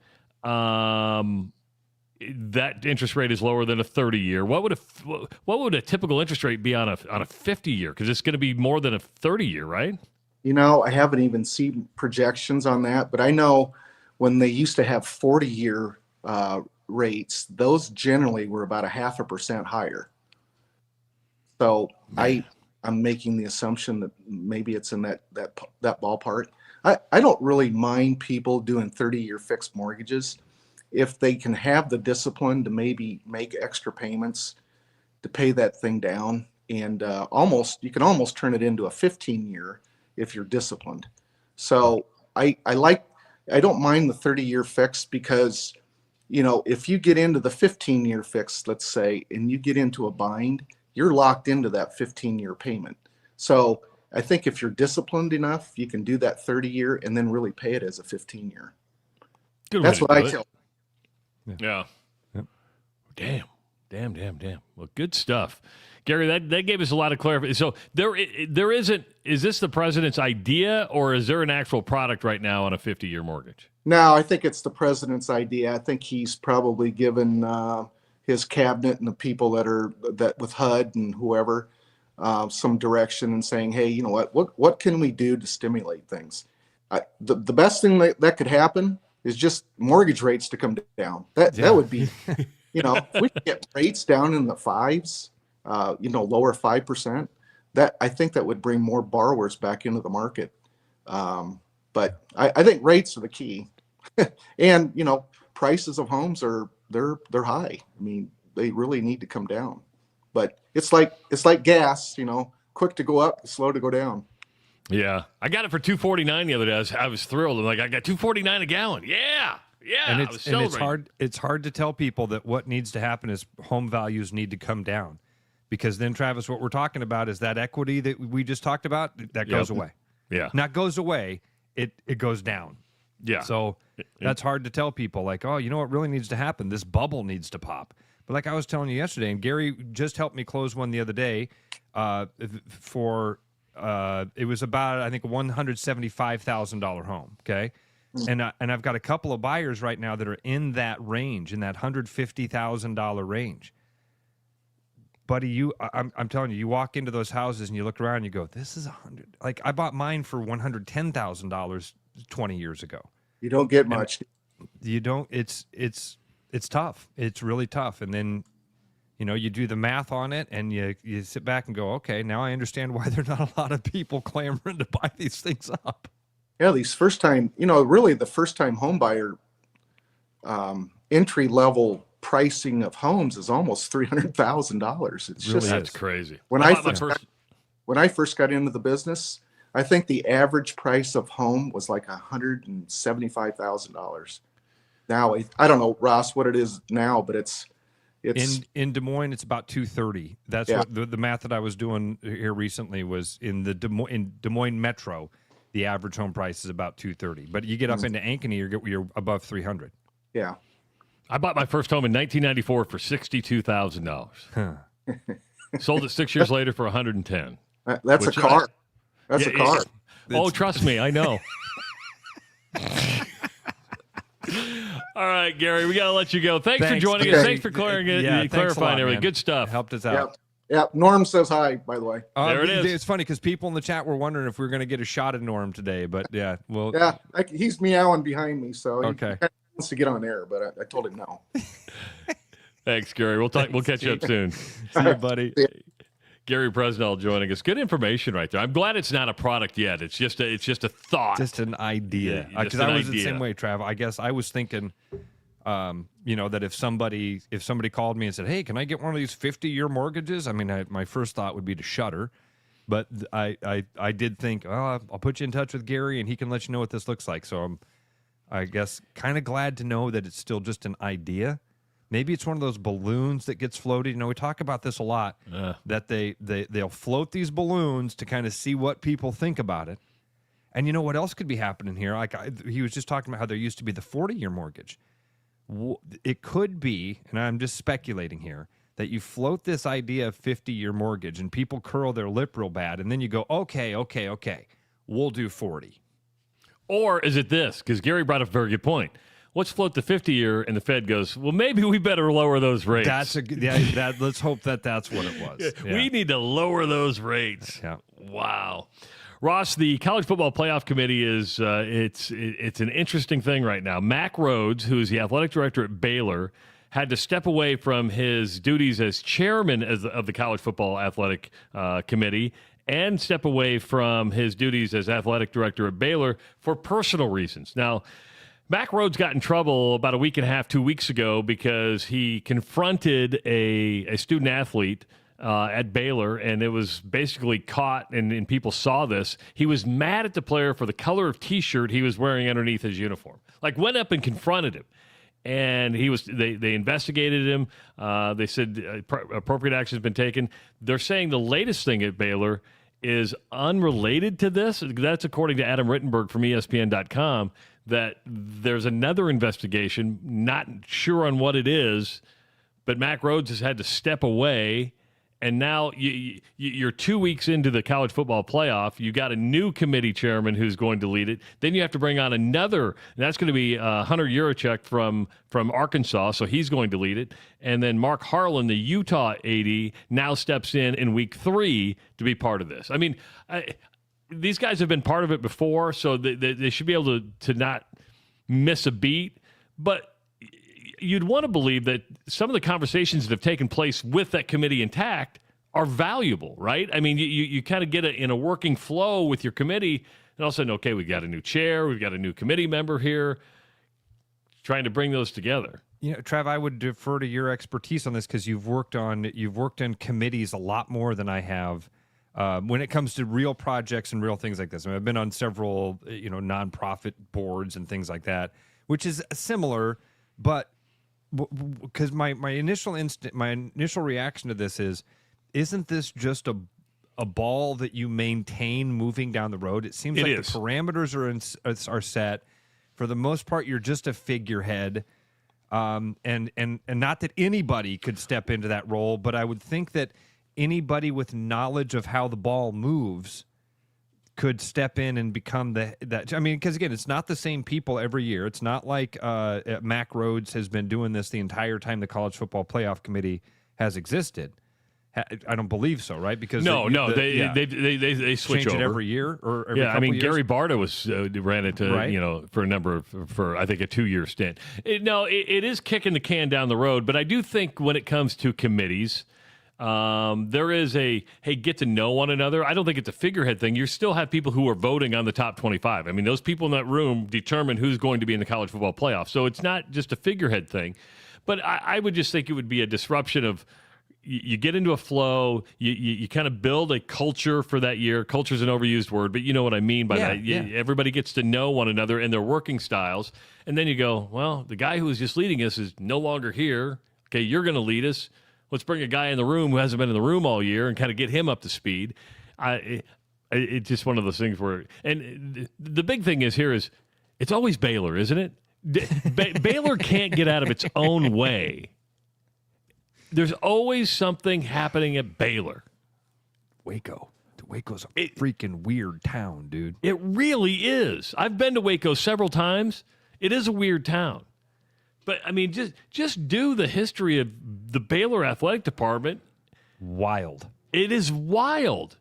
That interest rate is lower than a 30-year. What would a typical interest rate be on a 50-year? Because it's going to be more than a 30-year, right? I haven't even seen projections on that, but I know when they used to have 40-year rates, those generally were about 0.5% higher. So I'm making the assumption that maybe it's in that ballpark. I don't really mind people doing 30-year fixed mortgages if they can have the discipline to maybe make extra payments to pay that thing down. And you can almost turn it into a 15-year if you're disciplined. So I don't mind the 30-year fix, because, if you get into the 15-year fix, let's say, and you get into a bind, you're locked into that 15-year payment. So I think if you're disciplined enough, you can do that 30-year and then really pay it as a 15-year. That's what I tell. Yeah. Yep. Damn. Well, good stuff. Gary, that gave us a lot of clarification. So there isn't, is this the president's idea, or is there an actual product right now on a 50-year mortgage? No, I think it's the president's idea. I think he's probably given his cabinet and the people that with HUD and whoever some direction and saying, hey, what can we do to stimulate things? The best thing that could happen is just mortgage rates to come down. That would be, if we could get rates down in the 5s, lower 5%, that I think that would bring more borrowers back into the market. But I think rates are the key. And, you know, prices of homes they're high. I mean, they really need to come down. But it's like gas, you know, quick to go up, slow to go down. Yeah. I got it for $2.49 the other day. I was thrilled. I'm like, I got $2.49 a gallon. Yeah. Yeah. And I was celebrating. it's hard to tell people that what needs to happen is home values need to come down. Because then, Travis, what we're talking about is that equity that we just talked about, that goes away. Yeah. Not goes away, it goes down. Yeah. So that's hard to tell people, like, oh, you know what really needs to happen? This bubble needs to pop. But like I was telling you yesterday, and Gary just helped me close one the other day for it was about, I think, a $175,000 home, okay? And I've got a couple of buyers right now that are in that range, in that $150,000 range. Buddy, I'm telling you, you walk into those houses and you look around and you go, this is $100. Like, I bought mine for $110,000 20 years ago. You don't get much. You don't. It's tough. It's really tough. And then, you know, you do the math on it and you sit back and go, okay, now I understand why there are not a lot of people clamoring to buy these things up. Yeah, these first time, you know, really the first time home buyer entry level pricing of homes is almost $300,000. It's really just that's crazy. When I first got into the business, I think the average price of home was like $175,000. Now I don't know, Ross, what it is now, but it's in Des Moines, it's about $230,000. That's what the math that I was doing here recently was in Des Moines Metro. The average home price is about $230,000, but you get up into Ankeny, you're above $300,000. Yeah. I bought my first home in 1994 for $62,000. Huh. Sold it 6 years later for $110,000. That's a car. That's a car. Oh, trust me, I know. All right, Gary, we got to let you go. Thanks for joining us. Thanks for clarifying everything. Good stuff. Helped us out. Yep. Norm says hi, by the way. There it is. It's funny because people in the chat were wondering if we were going to get a shot of Norm today, but yeah, well, yeah, he's meowing behind me, so okay. He wants to get on air, but I told him no. Thanks, Gary. We'll catch you up soon. See you, buddy. Gary Presnell joining us. Good information right there. I'm glad it's not a product yet. It's just a thought. Just an idea. Because I was the same way, Trav. I guess I was thinking, you know, that if somebody called me and said, hey, can I get one of these 50-year mortgages? I mean, my first thought would be to shudder. But I did think, oh, I'll put you in touch with Gary and he can let you know what this looks like. So I'm, I guess, kind of glad to know that it's still just an idea. Maybe it's one of those balloons that gets floated. You know, we talk about this a lot, that they'll float these balloons to kind of see what people think about it. And you know what else could be happening here? Like he was just talking about how there used to be the 40-year mortgage. It could be, and I'm just speculating here, that you float this idea of 50-year mortgage and people curl their lip real bad, and then you go, okay, we'll do 40. Or is it this? Because Gary brought up a very good point. Let's float the 50-year, and the Fed goes, well, maybe we better lower those rates. Let's hope that's what it was. Yeah. We need to lower those rates. Yeah. Wow. Ross, the College Football Playoff Committee is it's an interesting thing right now. Mack Rhoades, who is the athletic director at Baylor, had to step away from his duties as chairman of the College Football Athletic Committee and step away from his duties as athletic director at Baylor for personal reasons. Now, Mack Rhoades got in trouble about a week and a half, 2 weeks ago, because he confronted a student athlete at Baylor, and it was basically caught, and people saw this. He was mad at the player for the color of T-shirt he was wearing underneath his uniform. Like, went up and confronted him, and they investigated him. They said appropriate action has been taken. They're saying the latest thing at Baylor is unrelated to this. That's according to Adam Rittenberg from ESPN.com, that there's another investigation, not sure on what it is, but Mack Rhoades has had to step away. And now you're 2 weeks into the college football playoff. You got a new committee chairman who's going to lead it. Then you have to bring on another, and that's going to be Hunter Yurachek from Arkansas, so he's going to lead it. And then Mark Harlan, the Utah AD, now steps in week 3 to be part of this. I mean, these guys have been part of it before, so they should be able to not miss a beat. But you'd want to believe that some of the conversations that have taken place with that committee intact are valuable, right? I mean, you kind of get in a working flow with your committee, and all of a sudden, okay, we've got a new chair, we've got a new committee member here, trying to bring those together. Trav, I would defer to your expertise on this because you've worked in committees a lot more than I have when it comes to real projects and real things like this. I mean, I've been on several, nonprofit boards and things like that, which is similar, but because my initial reaction to this isn't this just a ball that you maintain moving down the road? It seems like the parameters are set. For the most part, you're just a figurehead, and not that anybody could step into that role, but I would think that anybody with knowledge of how the ball moves could step in and become that. I mean, because again, it's not the same people every year. It's not like Mack Rhodes has been doing this the entire time the College Football Playoff Committee has existed. I don't believe so, right? Because they switch over it every year or every couple I mean, years? Gary Barta ran it Right. For a number for I think a 2-year stint. It is kicking the can down the road, but I do think when it comes to committees, there is get to know one another. I don't think it's a figurehead thing. You still have people who are voting on the top 25. I mean, those people in that room determine who's going to be in the college football playoff. So it's not just a figurehead thing, but I would just think it would be a disruption of. You get into a flow, you kind of build a culture for that year. Culture is an overused word, but you know what I mean by that. Everybody gets to know one another and their working styles. And then you go, well, the guy who was just leading us is no longer here. Okay, you're going to lead us. Let's bring a guy in the room who hasn't been in the room all year and kind of get him up to speed. It's just one of those things where – and the big thing is it's always Baylor, isn't it? Baylor can't get out of its own way. There's always something happening at Baylor. Waco's a freaking weird town, dude. It really is. I've been to Waco several times. It is a weird town. But, I mean, just do the history of the Baylor Athletic Department. Wild. It is wild.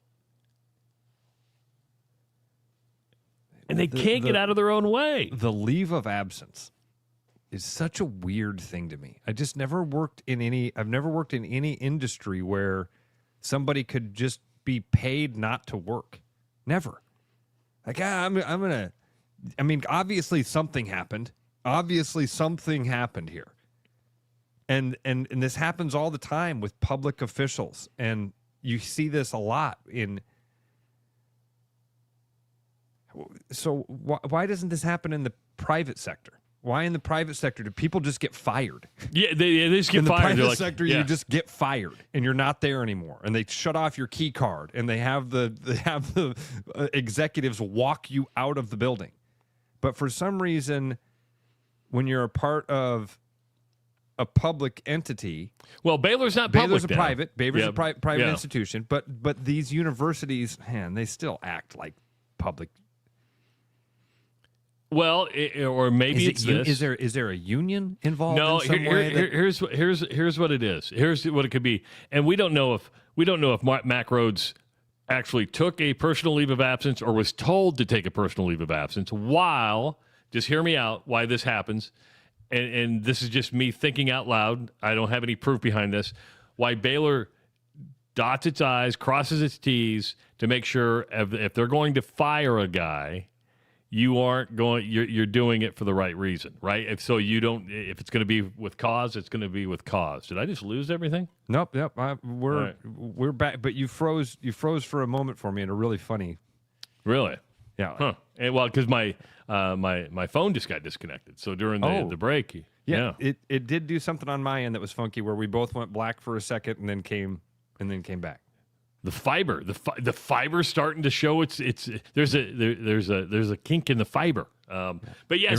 And they can't get out of their own way. The leave of absence is such a weird thing to me. I've never worked in any industry where somebody could just be paid not to work. Never. Like, obviously something happened. Obviously something happened here. And this happens all the time with public officials. And you see this a lot so why doesn't this happen in the private sector? Why in the private sector do people just get fired? Yeah, they just get fired. In the fired. private sector, you just get fired, and you're not there anymore. And they shut off your key card, and they have the executives walk you out of the building. But for some reason, when you're a part of a public entity, well, Baylor's not public. Baylor's a now. private. Baylor's a private Yeah. institution. But these universities, man, they still act like public. Well, or maybe it's this. Is there a union involved? No, in some way here's what it is. Here's what it could be, and we don't know if Mack Rhodes actually took a personal leave of absence or was told to take a personal leave of absence. Just hear me out. Why this happens, and this is just me thinking out loud. I don't have any proof behind this. Why Baylor dots its I's, crosses its T's to make sure if they're going to fire a guy. You're doing it for the right reason, right? If it's going to be with cause, it's going to be with cause. Did I just lose everything? Nope. We're back, but you froze for a moment for me in a really funny. Really? Yeah. Huh. And, well, because my phone just got disconnected. So during the break, it did do something on my end that was funky, where we both went black for a second and then came back. The fiber's starting to show there's a kink in the fiber. But yeah,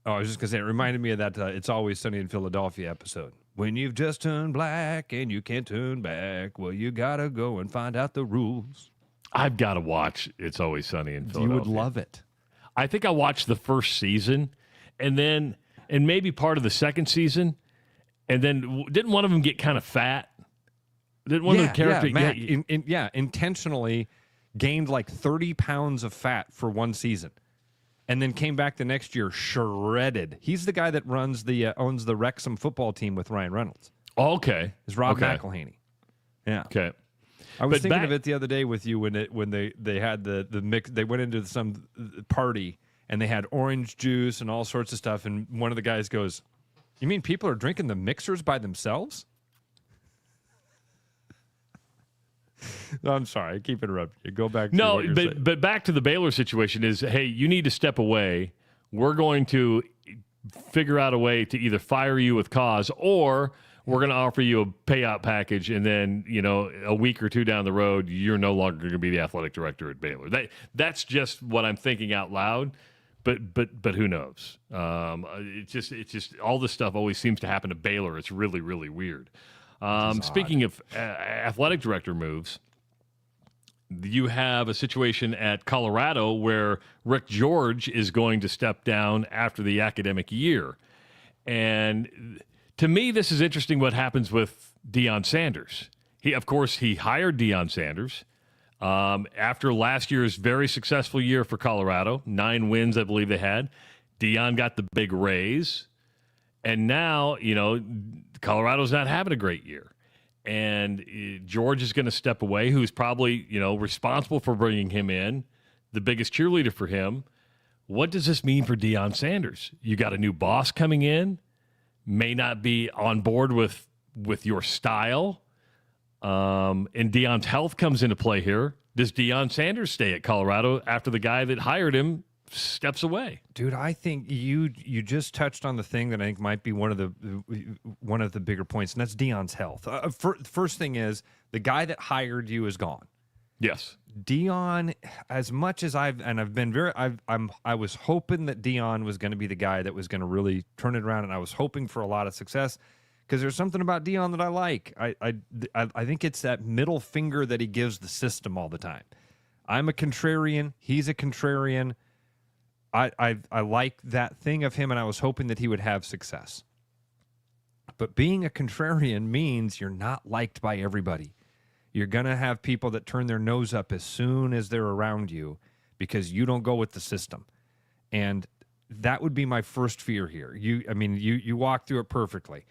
I was just gonna say, it reminded me of that It's Always Sunny in Philadelphia episode. When you've just turned black and you can't turn back, well, you gotta go and find out the rules. I've got to watch It's Always Sunny in Philadelphia. You would love it. I think I watched the first season, and maybe part of the second season, and then didn't one of them get kind of fat? Didn't one of the characters? Matt, intentionally gained like 30 pounds of fat for one season, and then came back the next year shredded. He's the guy that owns the Wrexham football team with Ryan Reynolds. Oh, okay, is Rob McElhaney. Yeah. Okay. I was But thinking back- of it the other day with you when they had the mix. They went into some party and they had orange juice and all sorts of stuff. And one of the guys goes, "You mean people are drinking the mixers by themselves?" No, I'm sorry. I keep interrupting you. Go back to No, what you're saying. but back to the Baylor situation is, hey, you need to step away. We're going to figure out a way to either fire you with cause, or we're going to offer you a payout package, and then, a week or two down the road, you're no longer going to be the athletic director at Baylor. That's just what I'm thinking out loud. But who knows? It's just all this stuff always seems to happen to Baylor. It's really, really weird. Speaking of athletic director moves, you have a situation at Colorado where Rick George is going to step down after the academic year. And to me, this is interesting what happens with Deion Sanders. He hired Deion Sanders after last year's very successful year for Colorado, 9 wins, I believe they had. Deion got the big raise. And now, Colorado's not having a great year. And George is going to step away, who's probably, responsible for bringing him in, the biggest cheerleader for him. What does this mean for Deion Sanders? You got a new boss coming in, may not be on board with your style. And Deion's health comes into play here. Does Deion Sanders stay at Colorado after the guy that hired him steps away? Dude, I think you just touched on the thing that I think might be one of the bigger points, and that's Deion's health. First thing is, the guy that hired you is gone. Yes. Deion, as much as I was hoping that Deion was going to be the guy that was going to really turn it around, and I was hoping for a lot of success, because there's something about Deion that I like. I think it's that middle finger that he gives the system all the time. I'm a contrarian. He's a contrarian. I like that thing of him, and I was hoping that he would have success. But being a contrarian means you're not liked by everybody. You're going to have people that turn their nose up as soon as they're around you because you don't go with the system. And that would be my first fear here. You walk through it perfectly.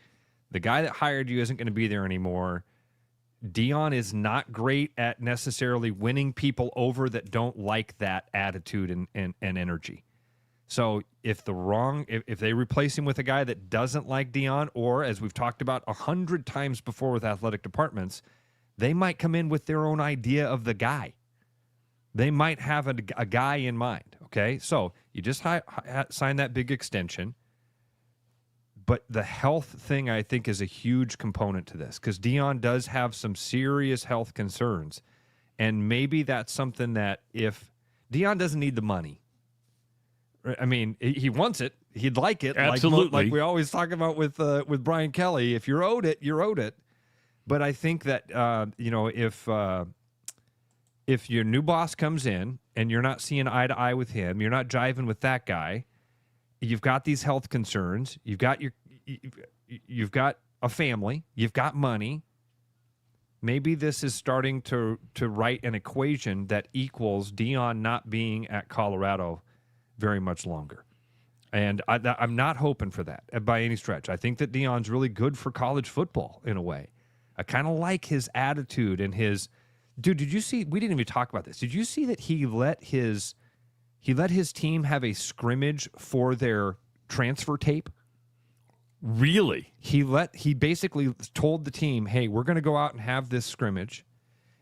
The guy that hired you isn't going to be there anymore. Deion is not great at necessarily winning people over that don't like that attitude and energy. So if they replace him with a guy that doesn't like Deion, or as we've talked about 100 times before with athletic departments, they might come in with their own idea of the guy. They might have a guy in mind, okay? So you just sign that big extension. But the health thing, I think, is a huge component to this, because Deion does have some serious health concerns. And maybe that's something that if Deion doesn't need the money, I mean, he wants it. He'd like it. Absolutely. Like we always talk about with Brian Kelly. If you're owed it, you're owed it. But I think that, if your new boss comes in and you're not seeing eye to eye with him, you're not jiving with that guy, you've got these health concerns, you've got a family, you've got money. Maybe this is starting to write an equation that equals Deion not being at Colorado very much longer. And I'm not hoping for that by any stretch. I think that Deion's really good for college football in a way. I kind of like his attitude and his... Dude, did you see... We didn't even talk about this. Did you see that he let his team have a scrimmage for their transfer tape? Really? He basically told the team, hey, we're going to go out and have this scrimmage,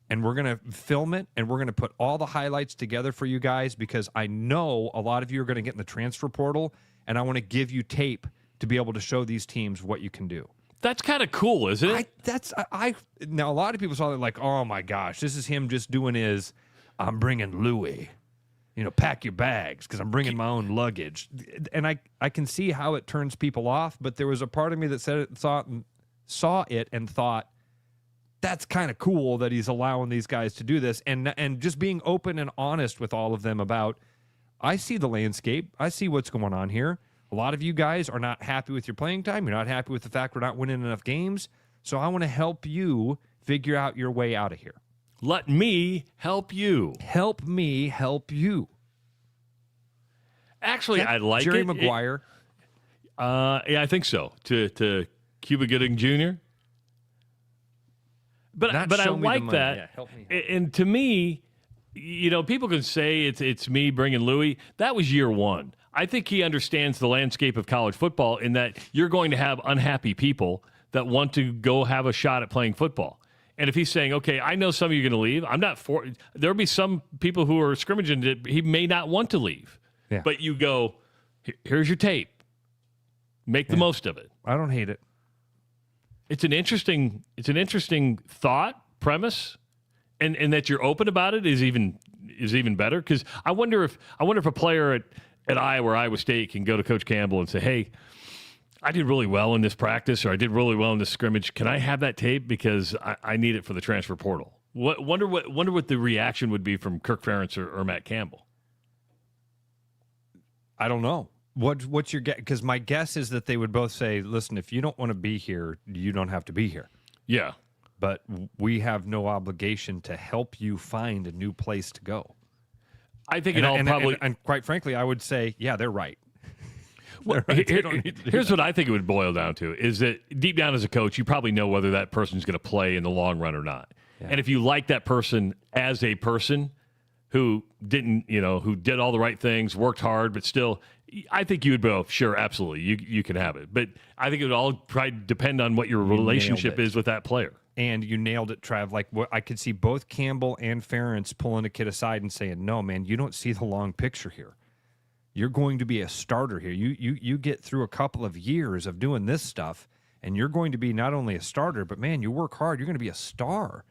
and we're going to film it, and we're going to put all the highlights together for you guys, because I know a lot of you are going to get in the transfer portal, and I want to give you tape to be able to show these teams what you can do. That's kind of cool, isn't it? Now, a lot of people saw it like, oh, my gosh, this is him just doing his, I'm bringing Louis. Pack your bags because I'm bringing my own luggage. And I can see how it turns people off, but there was a part of me that saw it and thought, that's kind of cool that he's allowing these guys to do this. And just being open and honest with all of them about, I see the landscape. I see what's going on here. A lot of you guys are not happy with your playing time. You're not happy with the fact we're not winning enough games. So I want to help you figure out your way out of here. Let me help you. Help me help you. Actually, I like Jerry it. Maguire. Yeah, I think so. To Cuba Gooding Jr. But I like that. Yeah, help me. And to me, people can say it's me bringing Louis. That was year one. I think he understands the landscape of college football in that you're going to have unhappy people that want to go have a shot at playing football. And if he's saying, okay, I know some of you are going to leave. I'm not for – there'll be some people who are scrimmaging that he may not want to leave. Yeah. But you go, here's your tape. Make the most of it. I don't hate it. It's an interesting thought, premise, and that you're open about it is even better. Because I wonder if a player at Iowa State can go to Coach Campbell and say, hey, I did really well in this practice, or I did really well in this scrimmage. Can I have that tape because I need it for the transfer portal? Wonder what the reaction would be from Kirk Ferentz or Matt Campbell. I don't know. What's your guess? Because my guess is that they would both say, listen, if you don't want to be here, you don't have to be here. Yeah. But we have no obligation to help you find a new place to go. I think and quite frankly, I would say, yeah, they're right. Well, here's what I think it would boil down to is that deep down as a coach, you probably know whether that person's going to play in the long run or not. Yeah. And if you like that person as a person who didn't, who did all the right things, worked hard, but still, I think you would go, sure, absolutely, you can have it. But I think it would all probably depend on what your relationship is with that player. And you nailed it, Trav. Like, I could see both Campbell and Ferentz pulling a kid aside and saying, no, man, you don't see the long picture here. You're going to be a starter here. You get through a couple of years of doing this stuff, and you're going to be not only a starter, but, man, you work hard. You're going to be a star.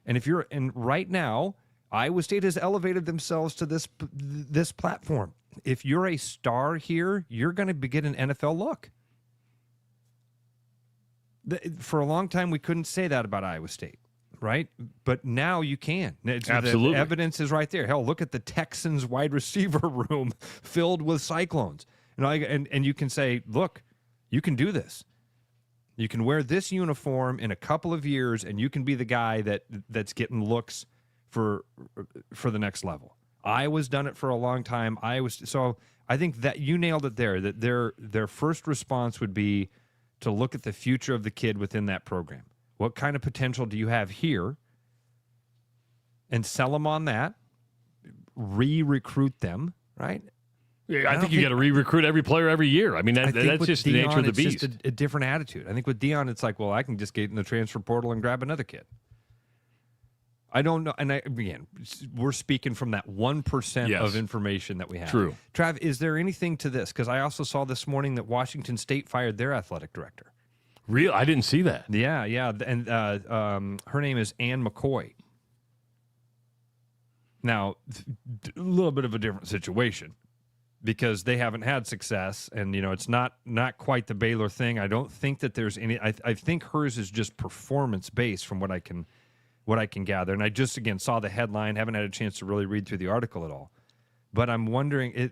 And right now, Iowa State has elevated themselves to this platform. If you're a star here, you're going to get an NFL look. For a long time, we couldn't say that about Iowa State, right? But now you can. Absolutely. The evidence is right there. Hell, look at the Texans wide receiver room filled with Cyclones. And you can say, look, you can do this. You can wear this uniform in a couple of years, and you can be the guy that's getting looks for the next level. Iowa's done it for a long time. So I think that you nailed it there, that their first response would be to look at the future of the kid within that program. What kind of potential do you have here? And sell them on that, re-recruit them, right? Yeah, I think you got to re-recruit every player every year. I mean, that's just the nature of the beast. It's just a different attitude. I think with Deion, it's like, well, I can just get in the transfer portal and grab another kid. I don't know. And again, we're speaking from that 1% of information that we have. True. Trav, is there anything to this? Because I also saw this morning that Washington State fired their athletic director. Real? I didn't see that. Yeah. And her name is Ann McCoy. Now, a little bit of a different situation because they haven't had success. And, it's not quite the Baylor thing. I don't think that there's any. I think hers is just performance-based from what I can gather. And I just, again, saw the headline, haven't had a chance to really read through the article at all. But I'm wondering,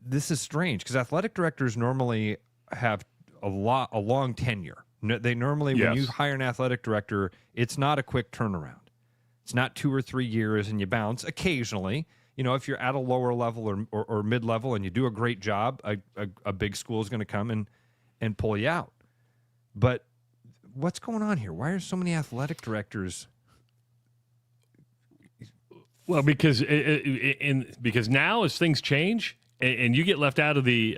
this is strange, because athletic directors normally have a long tenure. They normally, when you hire an athletic director, it's not a quick turnaround. It's not 2 or 3 years and you bounce. Occasionally, if you're at a lower level or mid-level and you do a great job, a big school is going to come and pull you out. But what's going on here? Why are so many athletic directors? Well, because now as things change and you get left out of the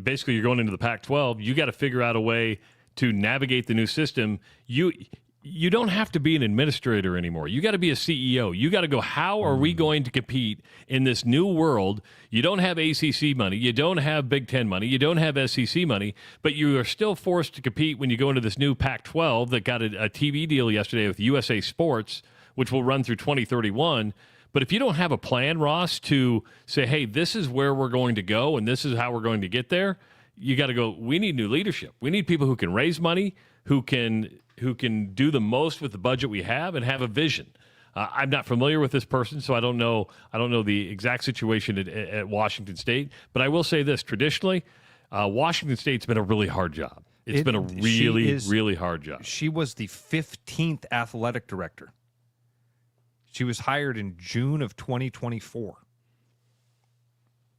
basically you're going into the Pac-12, you got to figure out a way to navigate the new system. You don't have to be an administrator anymore. You got to be a CEO. You got to go, how are we going to compete in this new world? You don't have ACC money. You don't have Big Ten money. You don't have SEC money, but you are still forced to compete when you go into this new Pac-12 that got a TV deal yesterday with USA Sports, which will run through 2031. But if you don't have a plan, Ross, to say, hey, this is where we're going to go and this is how we're going to get there, you got to go, we need new leadership. We need people who can raise money, who can do the most with the budget we have and have a vision. I'm not familiar with this person, so I don't know the exact situation at Washington State. But I will say this: traditionally, Washington State's been a really hard job. It's been a really hard job. She was the 15th athletic director. She was hired in June of 2024.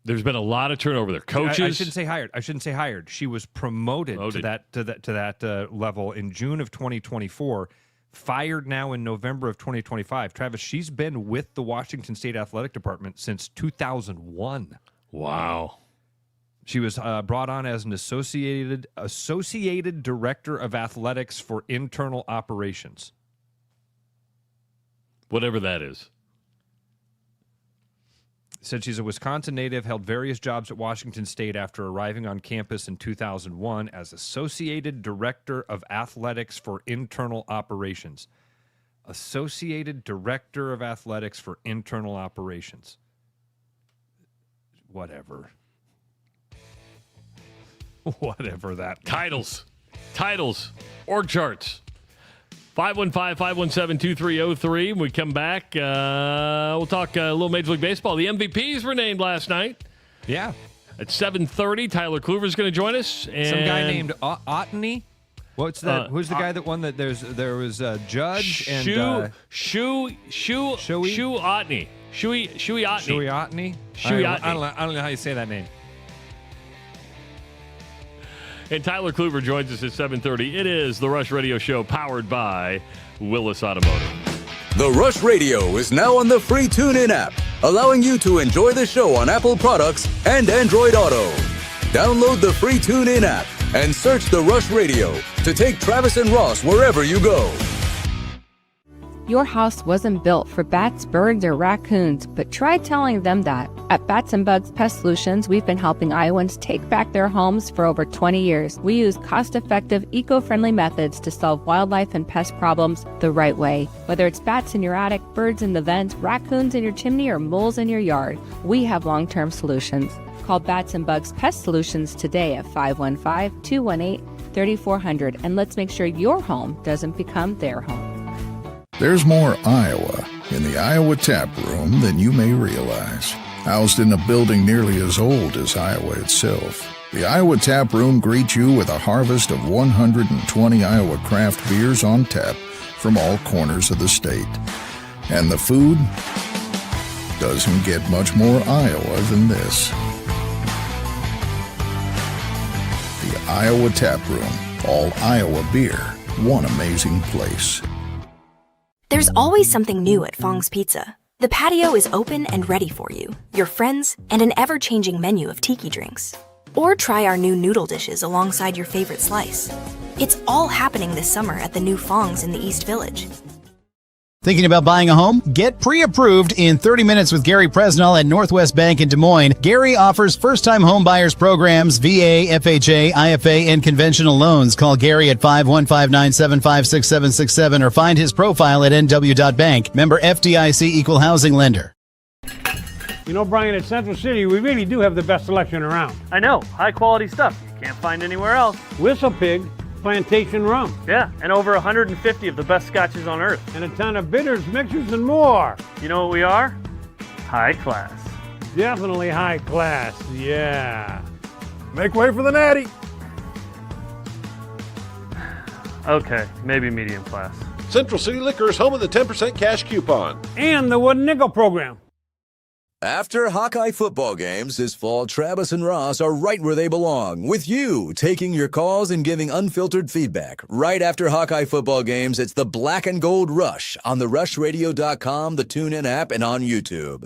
There's been a lot of turnover there. Coaches. I shouldn't say hired. She was promoted to that level in June of 2024. Fired now in November of 2025. Travis, she's been with the Washington State Athletic Department since 2001. Wow. She was brought on as an associated director of athletics for internal operations. Whatever that is. Said she's a Wisconsin native, held various jobs at Washington State after arriving on campus in 2001 as Associated Director of Athletics for Internal Operations. Associated Director of Athletics for Internal Operations. Whatever. Whatever that means. Titles. Org charts. 515-517-2303. When we come back, we'll talk a little Major League Baseball. The MVPs were named last night. Yeah. At 7:30, Tyler Kluver's going to join us. And some guy named Otney. What's that? Who's the guy that won that? There was a Judge and Shuey Otney. Shuey Otney. I don't know how you say that name. And Tyler Kluver joins us at 7:30. It is the Rush Radio Show powered by Willis Automotive. The Rush Radio is now on the free TuneIn app, allowing you to enjoy the show on Apple products and Android Auto. Download the free TuneIn app and search the Rush Radio to take Travis and Ross wherever you go. Your house wasn't built for bats, birds, or raccoons, but try telling them that. At Bats and Bugs Pest Solutions, we've been helping Iowans take back their homes for over 20 years. We use cost-effective, eco-friendly methods to solve wildlife and pest problems the right way. Whether it's bats in your attic, birds in the vents, raccoons in your chimney, or moles in your yard, we have long-term solutions. Call Bats and Bugs Pest Solutions today at 515-218-3400, and let's make sure your home doesn't become their home. There's more Iowa in the Iowa Tap Room than you may realize. Housed in a building nearly as old as Iowa itself, the Iowa Tap Room greets you with a harvest of 120 Iowa craft beers on tap from all corners of the state. And the food doesn't get much more Iowa than this. The Iowa Tap Room, all Iowa beer, one amazing place. There's always something new at Fong's Pizza. The patio is open and ready for you, your friends, and an ever-changing menu of tiki drinks. Or try our new noodle dishes alongside your favorite slice. It's all happening this summer at the new Fong's in the East Village. Thinking about buying a home? Get pre-approved in 30 minutes with Gary Presnell at Northwest Bank in Des Moines. Gary offers first-time home buyers programs, VA, FHA, IFA, and conventional loans. Call Gary at 515-975-6767 or find his profile at nw.bank. Member FDIC Equal Housing Lender. You know, Brian, at Central City, we really do have the best selection around. I know. High-quality stuff you can't find anywhere else. Whistle Pig Plantation Rum. Yeah, and over 150 of the best scotches on earth. And a ton of bitters, mixers, and more. You know what we are? High class. Definitely high class, yeah. Make way for the natty. Okay, maybe medium class. Central City Liquor is home of the 10% cash coupon. And the Wooden Nickel program. After Hawkeye football games this fall, Travis and Ross are right where they belong, with you taking your calls and giving unfiltered feedback. Right after Hawkeye football games, it's the Black and Gold Rush on the rushradio.com, the TuneIn app, and on YouTube.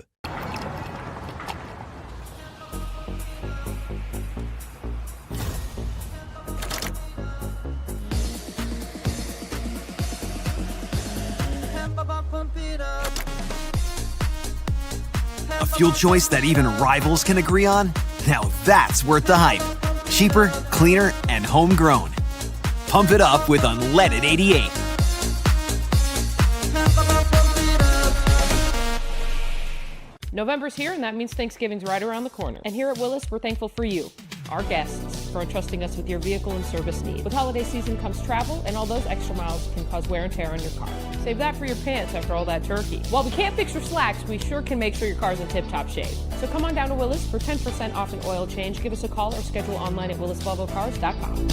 A fuel choice that even rivals can agree on? Now that's worth the hype. Cheaper, cleaner, and homegrown. Pump it up with unleaded 88. November's here, and that means Thanksgiving's right around the corner. And here at Willis, we're thankful for you, our guests, for entrusting us with your vehicle and service needs. With holiday season comes travel, and all those extra miles can cause wear and tear on your car. Save that for your pants after all that turkey. While we can't fix your slacks, we sure can make sure your car's in tip-top shape. So come on down to Willis for 10% off an oil change. Give us a call or schedule online at willisvolvocars.com.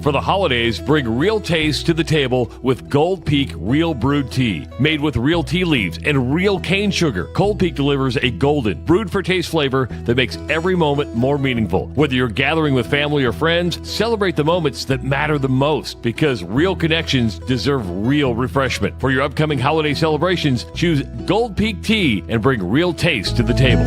For the holidays, bring real taste to the table with Gold Peak Real Brewed Tea. Made with real tea leaves and real cane sugar, Gold Peak delivers a golden, brewed for taste flavor that makes every moment more meaningful. Whether you're gathering with family or friends, celebrate the moments that matter the most, because real connections deserve real refreshment. For your upcoming holiday celebrations, choose Gold Peak Tea and bring real taste to the table.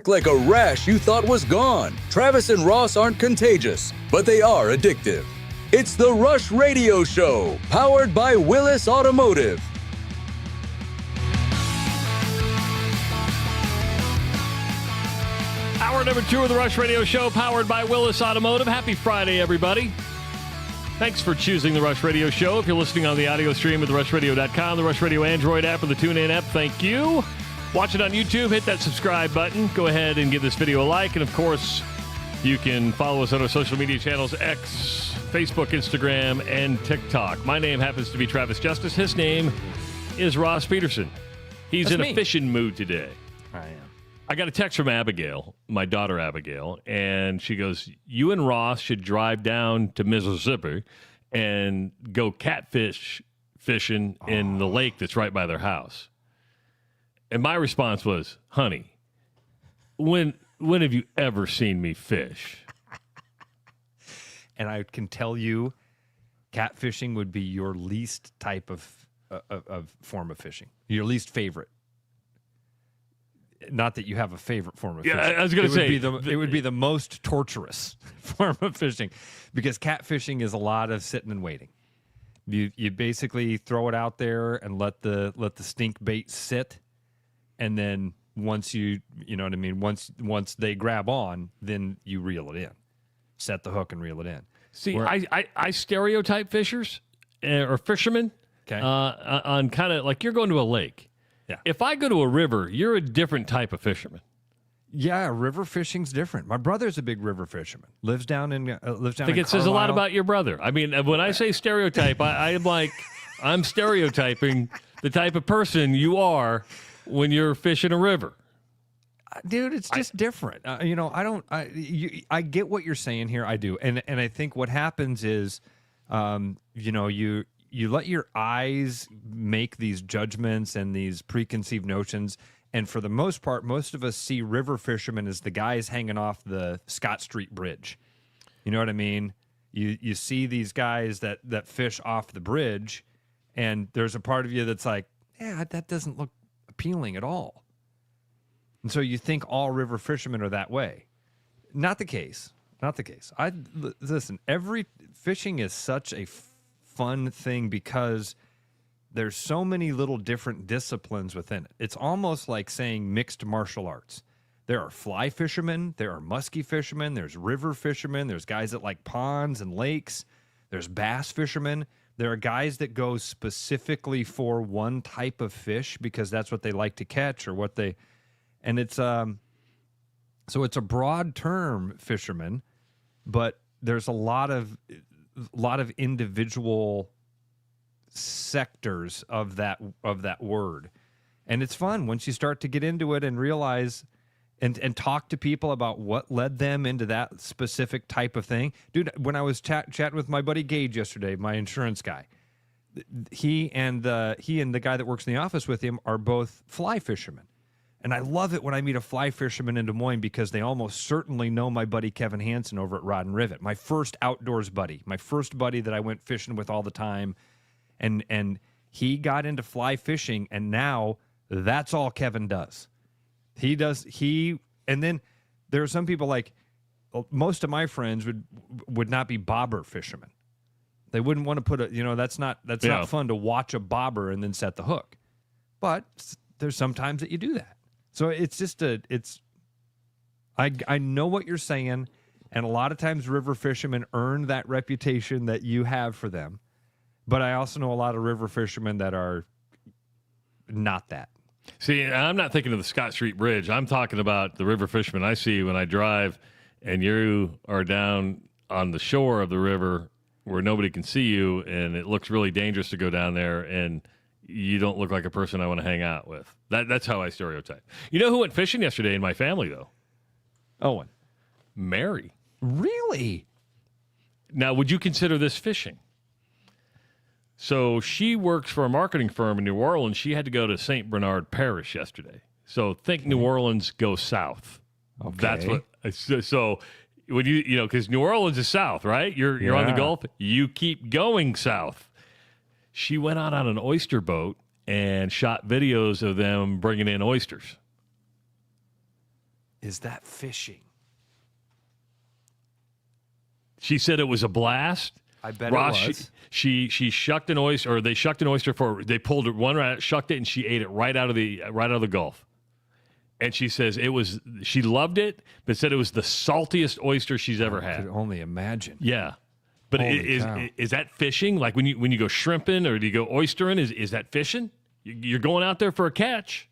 Like a rash you thought was gone. Travis and Ross aren't contagious, but they are addictive. It's the Rush Radio Show, powered by Willis Automotive. Hour number 2 of the Rush Radio Show, powered by Willis Automotive. Happy Friday, everybody. Thanks for choosing the Rush Radio Show. If you're listening on the audio stream at therushladio.com, the Rush Radio Android app, or the TuneIn app, thank you. Watch it on YouTube. Hit that subscribe button. Go ahead and give this video a like. And, of course, you can follow us on our social media channels, X, Facebook, Instagram, and TikTok. My name happens to be Travis Justice. His name is Ross Peterson. He's in a fishing mood today. I am. I got a text from Abigail, my daughter Abigail, and she goes, you and Ross should drive down to Mississippi and go catfish fishing in the lake that's right by their house. And my response was, honey, when have you ever seen me fish? And I can tell you, catfishing would be your least type of form of fishing. Your least favorite. Not that you have a favorite form of fishing. I was going to say. It would be the most torturous form of fishing, because catfishing is a lot of sitting and waiting. You basically throw it out there and let the stink bait sit. And then once you know what I mean, once they grab on, then you reel it in. Set the hook and reel it in. See, I stereotype fishers or fishermen on kind of like you're going to a lake. Yeah. If I go to a river, you're a different type of fisherman. Yeah, river fishing's different. My brother's a big river fisherman. Lives down in I think it says a lot about your brother. I mean, when I say stereotype, I'm stereotyping the type of person you are when you're fishing a river. Dude, it's just different. I get what you're saying here. I do. And I think what happens is, you let your eyes make these judgments and these preconceived notions. And for the most part, most of us see river fishermen as the guys hanging off the Scott Street Bridge. You know what I mean? You see these guys that fish off the bridge, and there's a part of you that's like, yeah, that doesn't look appealing at all. And so you think all river fishermen are that way. Not the case. Listen, every fishing is such a fun thing because there's so many little different disciplines within it. It's almost like saying mixed martial arts. There are fly fishermen, there are musky fishermen, there's river fishermen, there's guys that like ponds and lakes, there's bass fishermen. There are guys that go specifically for one type of fish because that's what they like to catch or what they, and it's so it's a broad term, fisherman, but there's a lot of individual sectors of that word, and it's fun once you start to get into it and realize and talk to people about what led them into that specific type of thing. Dude, when I was chatting with my buddy Gage yesterday, my insurance guy, he and the guy that works in the office with him are both fly fishermen. And I love it when I meet a fly fisherman in Des Moines because they almost certainly know my buddy Kevin Hansen over at Rod and Rivet, my first outdoors buddy, my first buddy that I went fishing with all the time. And he got into fly fishing, and now that's all Kevin does. And then there are some people like most of my friends would not be bobber fishermen. They wouldn't want to put that's not fun to watch a bobber and then set the hook. But there's sometimes that you do that. So it's just I know what you're saying, and a lot of times river fishermen earn that reputation that you have for them. But I also know a lot of river fishermen that are not that. See, I'm not thinking of the Scott Street Bridge. I'm talking about the river fishermen I see when I drive, and you are down on the shore of the river where nobody can see you, and it looks really dangerous to go down there, and you don't look like a person I want to hang out with. That's how I stereotype. You know who went fishing yesterday in my family, though? Owen. Mary. Really? Now, would you consider this fishing? So she works for a marketing firm in New Orleans. She had to go to St. Bernard Parish yesterday. So think New Orleans, go south. Okay. That's what. So when you know, because New Orleans is south, right? You're on the Gulf. You keep going south. She went out on an oyster boat and shot videos of them bringing in oysters. Is that fishing? She said it was a blast. I bet Ross, it was. She shucked an oyster, or they shucked an oyster they pulled it one right, shucked it, and she ate it right out of the Gulf. And she says she loved it, but said it was the saltiest oyster she's ever had. I could only imagine. Yeah. But is that fishing? Like when you go shrimping or do you go oystering, is that fishing? You're going out there for a catch.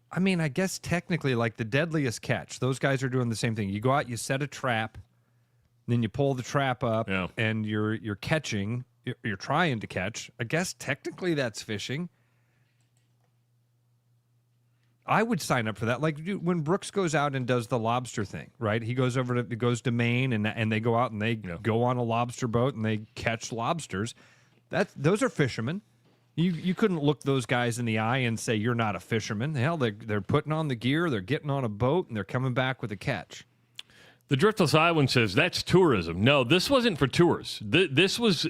I mean, I guess technically, like the deadliest catch, those guys are doing the same thing. You go out, you set a trap, then you pull the trap up, and you're catching. You're trying to catch. I guess technically that's fishing. I would sign up for that. Like when Brooks goes out and does the lobster thing, right? He goes goes to Maine and they go out and they go on a lobster boat and they catch lobsters. Those are fishermen. You couldn't look those guys in the eye and say you're not a fisherman. Hell, they're putting on the gear, they're getting on a boat, and they're coming back with a catch. The Driftless Iowan says that's tourism. No, this wasn't for tourists. This was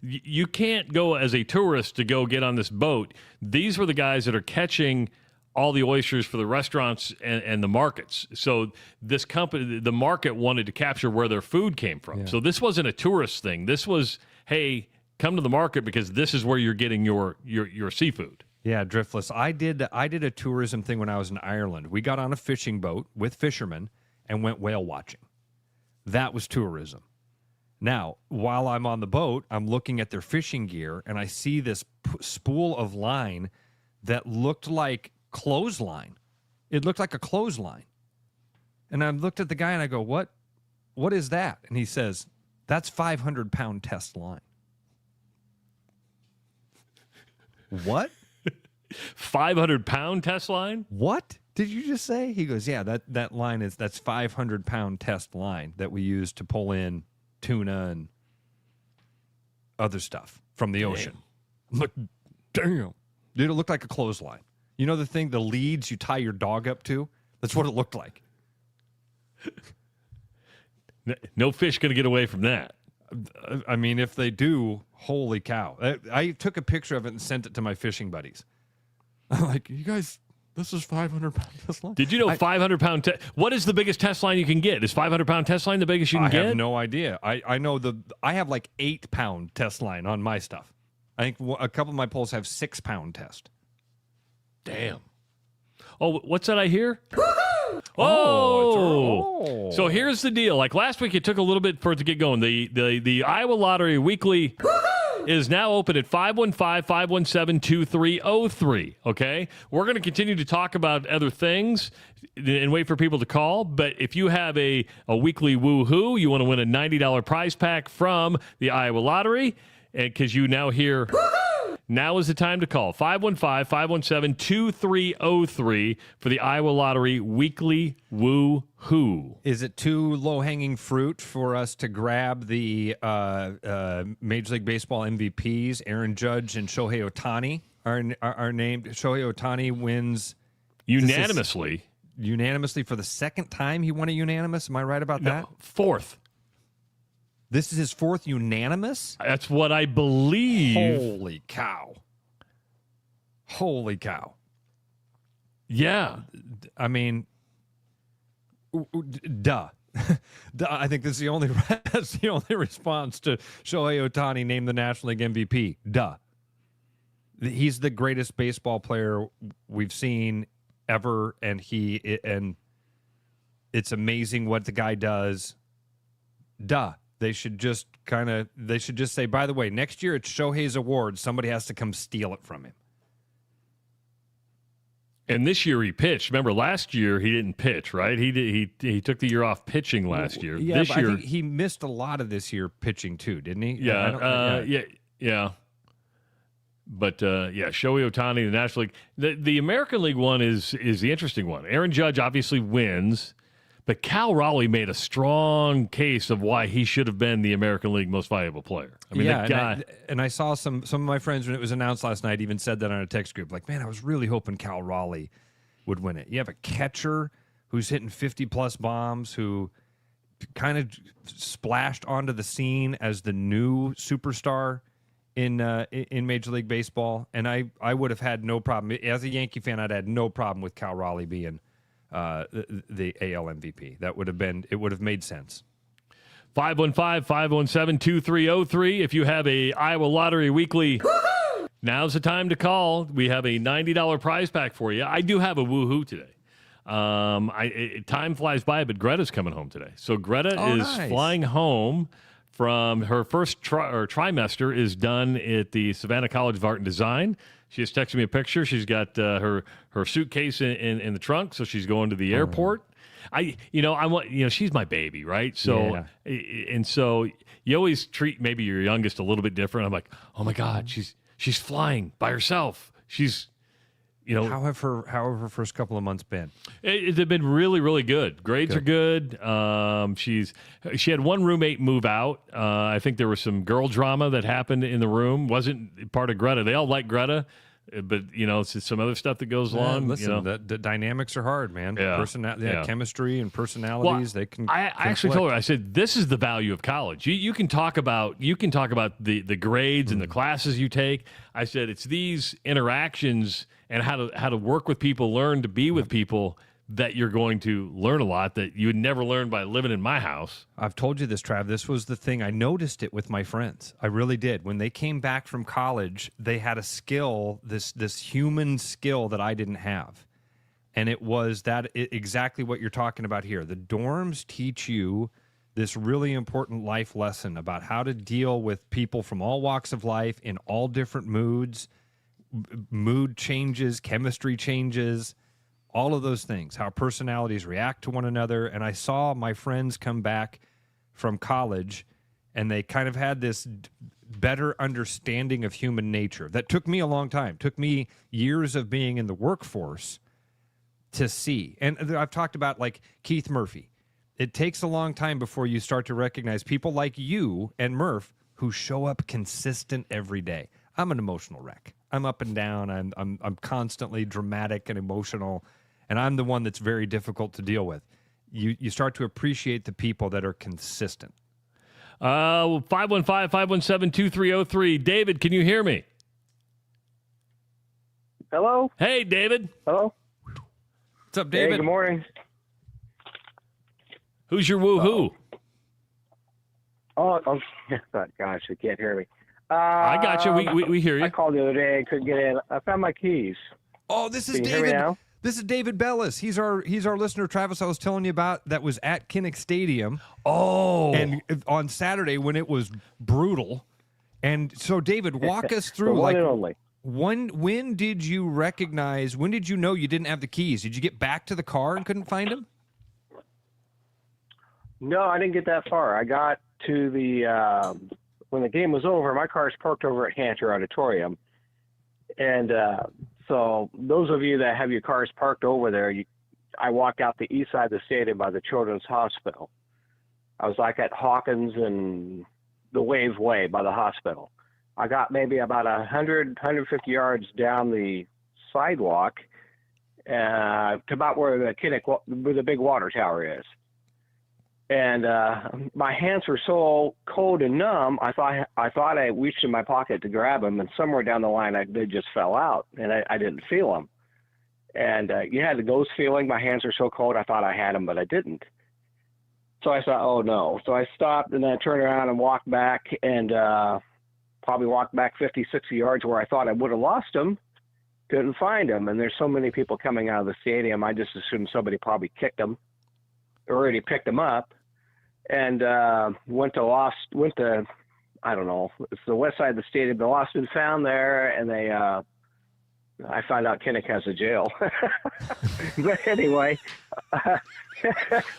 you can't go as a tourist to go get on this boat. These were the guys that are catching all the oysters for the restaurants and the markets. So this company, the market wanted to capture where their food came from. Yeah. So this wasn't a tourist thing. This was, hey, come to the market because this is where you're getting your seafood. Yeah, Driftless. I did a tourism thing when I was in Ireland. We got on a fishing boat with fishermen and went whale watching. That was tourism. Now, while I'm on the boat, I'm looking at their fishing gear and I see this spool of line that looked like clothesline. It looked like a clothesline. And I looked at the guy and I go, what is that? And he says, that's 500-pound test line. What? 500-pound test line? What did you just say? He goes, yeah, that line that's 500-pound test line that we use to pull in tuna and other stuff from the ocean. Look, damn. Dude, it looked like a clothesline. You know the leads you tie your dog up to? That's what it looked like. No fish going to get away from that. I mean, if they do, holy cow. I took a picture of it and sent it to my fishing buddies. I'm like, you guys, this is 500-pound test line. Did you know 500-pound what is the biggest test line you can get? Is 500-pound test line the biggest you can get? I have no idea. I know I have like 8-pound test line on my stuff. I think a couple of my poles have 6-pound test. Damn. Oh, what's that I hear? Oh! So here's the deal. Like last week, it took a little bit for it to get going. The Iowa Lottery Weekly is now open at 515-517-2303, okay? We're going to continue to talk about other things and wait for people to call, but if you have a weekly woo-hoo, you want to win a $90 prize pack from the Iowa Lottery, because you now hear... Now is the time to call. 515-517-2303 for the Iowa Lottery Weekly Woo-Hoo. Is it too low-hanging fruit for us to grab the Major League Baseball MVPs? Aaron Judge and Shohei Ohtani are named. Shohei Ohtani wins... Unanimously. Unanimously for the second time he won a unanimous? Am I right about that? Fourth. This is his fourth unanimous? That's what I believe. Holy cow. Holy cow. Yeah. I mean, duh. I think that's the only response to Shohei Ohtani named the National League MVP. Duh. He's the greatest baseball player we've seen ever, and it's amazing what the guy does. Duh. They should just say, by the way, next year it's Shohei's award. Somebody has to come steal it from him. And this year he pitched. Remember, last year he didn't pitch, right? He took the year off pitching last year. Yeah, this year, I think he missed a lot of this year pitching too, didn't he? Yeah, yeah. But Shohei Ohtani, the National League, the American League one is the interesting one. Aaron Judge obviously wins, But Cal Raleigh made a strong case of why he should have been the American League Most Valuable Player. I mean, that guy. And I saw some of my friends when it was announced last night even said that on a text group. Like, man, I was really hoping Cal Raleigh would win it. You have a catcher who's hitting 50-plus bombs, who kind of splashed onto the scene as the new superstar in Major League Baseball. And I would have had no problem. As a Yankee fan, I'd had no problem with Cal Raleigh being the AL MVP. It would have made sense. 515-517-2303. If you have a Iowa Lottery Weekly, now's the time to call. We have a $90 prize pack for you. I do have a woohoo today. Time flies by, but Greta's coming home today. So Greta is flying home from her first trimester is done at the Savannah College of Art and Design. She just texted me a picture. She's got her suitcase in the trunk, so she's going to the airport. She's my baby, right? So, and so you always treat maybe your youngest a little bit different. I'm like, oh my God, she's flying by herself. She's, how have her first couple of months been? They've been really, really good. Grades are good. She had one roommate move out. I think there was some girl drama that happened in the room. Wasn't part of Greta. They all like Greta, but it's some other stuff that goes along. Listen, the dynamics are hard, man. Yeah. Chemistry and personalities. Well, they can. I actually told her. I said, "This is the value of college. You can talk about the grades and the classes you take." I said, "It's these interactions and how to work with people, learn to be with people, that you're going to learn a lot that you would never learn by living in my house." I've told you this, Trav. This was the thing. I noticed it with my friends. I really did. When they came back from college, they had a skill, this human skill that I didn't have. And it was exactly what you're talking about here. The dorms teach you this really important life lesson about how to deal with people from all walks of life in all different moods, mood changes, chemistry changes, all of those things, how personalities react to one another. And I saw my friends come back from college, and they kind of had this better understanding of human nature. That took me a long time. Took me years of being in the workforce to see. And I've talked about, like, Keith Murphy. It takes a long time before you start to recognize people like you and Murph who show up consistent every day. I'm an emotional wreck. I'm up and down. I'm constantly dramatic and emotional, and I'm the one that's very difficult to deal with. You start to appreciate the people that are consistent. 515-517-2303. David, can you hear me? Hello? Hey, David. Hello? What's up, David? Hey, good morning. Who's your woohoo? Oh, gosh, you can't hear me. I got you. We hear you. I called the other day and couldn't get in. I found my keys. Oh, this is Can you hear David. me now? This is David Bellis. He's our listener, Travis. I was telling you about that was at Kinnick Stadium. Oh, and on Saturday when it was brutal. And so, David, walk us through. One and only. When did you recognize? When did you know you didn't have the keys? Did you get back to the car and couldn't find them? No, I didn't get that far. I got to the when the game was over. My car's parked over at Hancher Auditorium, and so those of you that have your cars parked over there, I walked out the east side of the stadium by the Children's Hospital. I was like at Hawkins and the Wave Way by the hospital. I got maybe about 150 yards down the sidewalk to about where the big water tower is. And my hands were so cold and numb, I thought I reached in my pocket to grab them, and somewhere down the line they just fell out, and I didn't feel them. And you had the ghost feeling. My hands were so cold, I thought I had them, but I didn't. So I thought, oh no. So I stopped, and then I turned around and walked back, and probably walked back 50, 60 yards where I thought I would have lost them. Couldn't find them, and there's so many people coming out of the stadium, I just assumed somebody probably kicked them, or already picked them up. And went to I don't know, it's the west side of the stadium. The lost been found there, and I found out Kinnick has a jail. But anyway,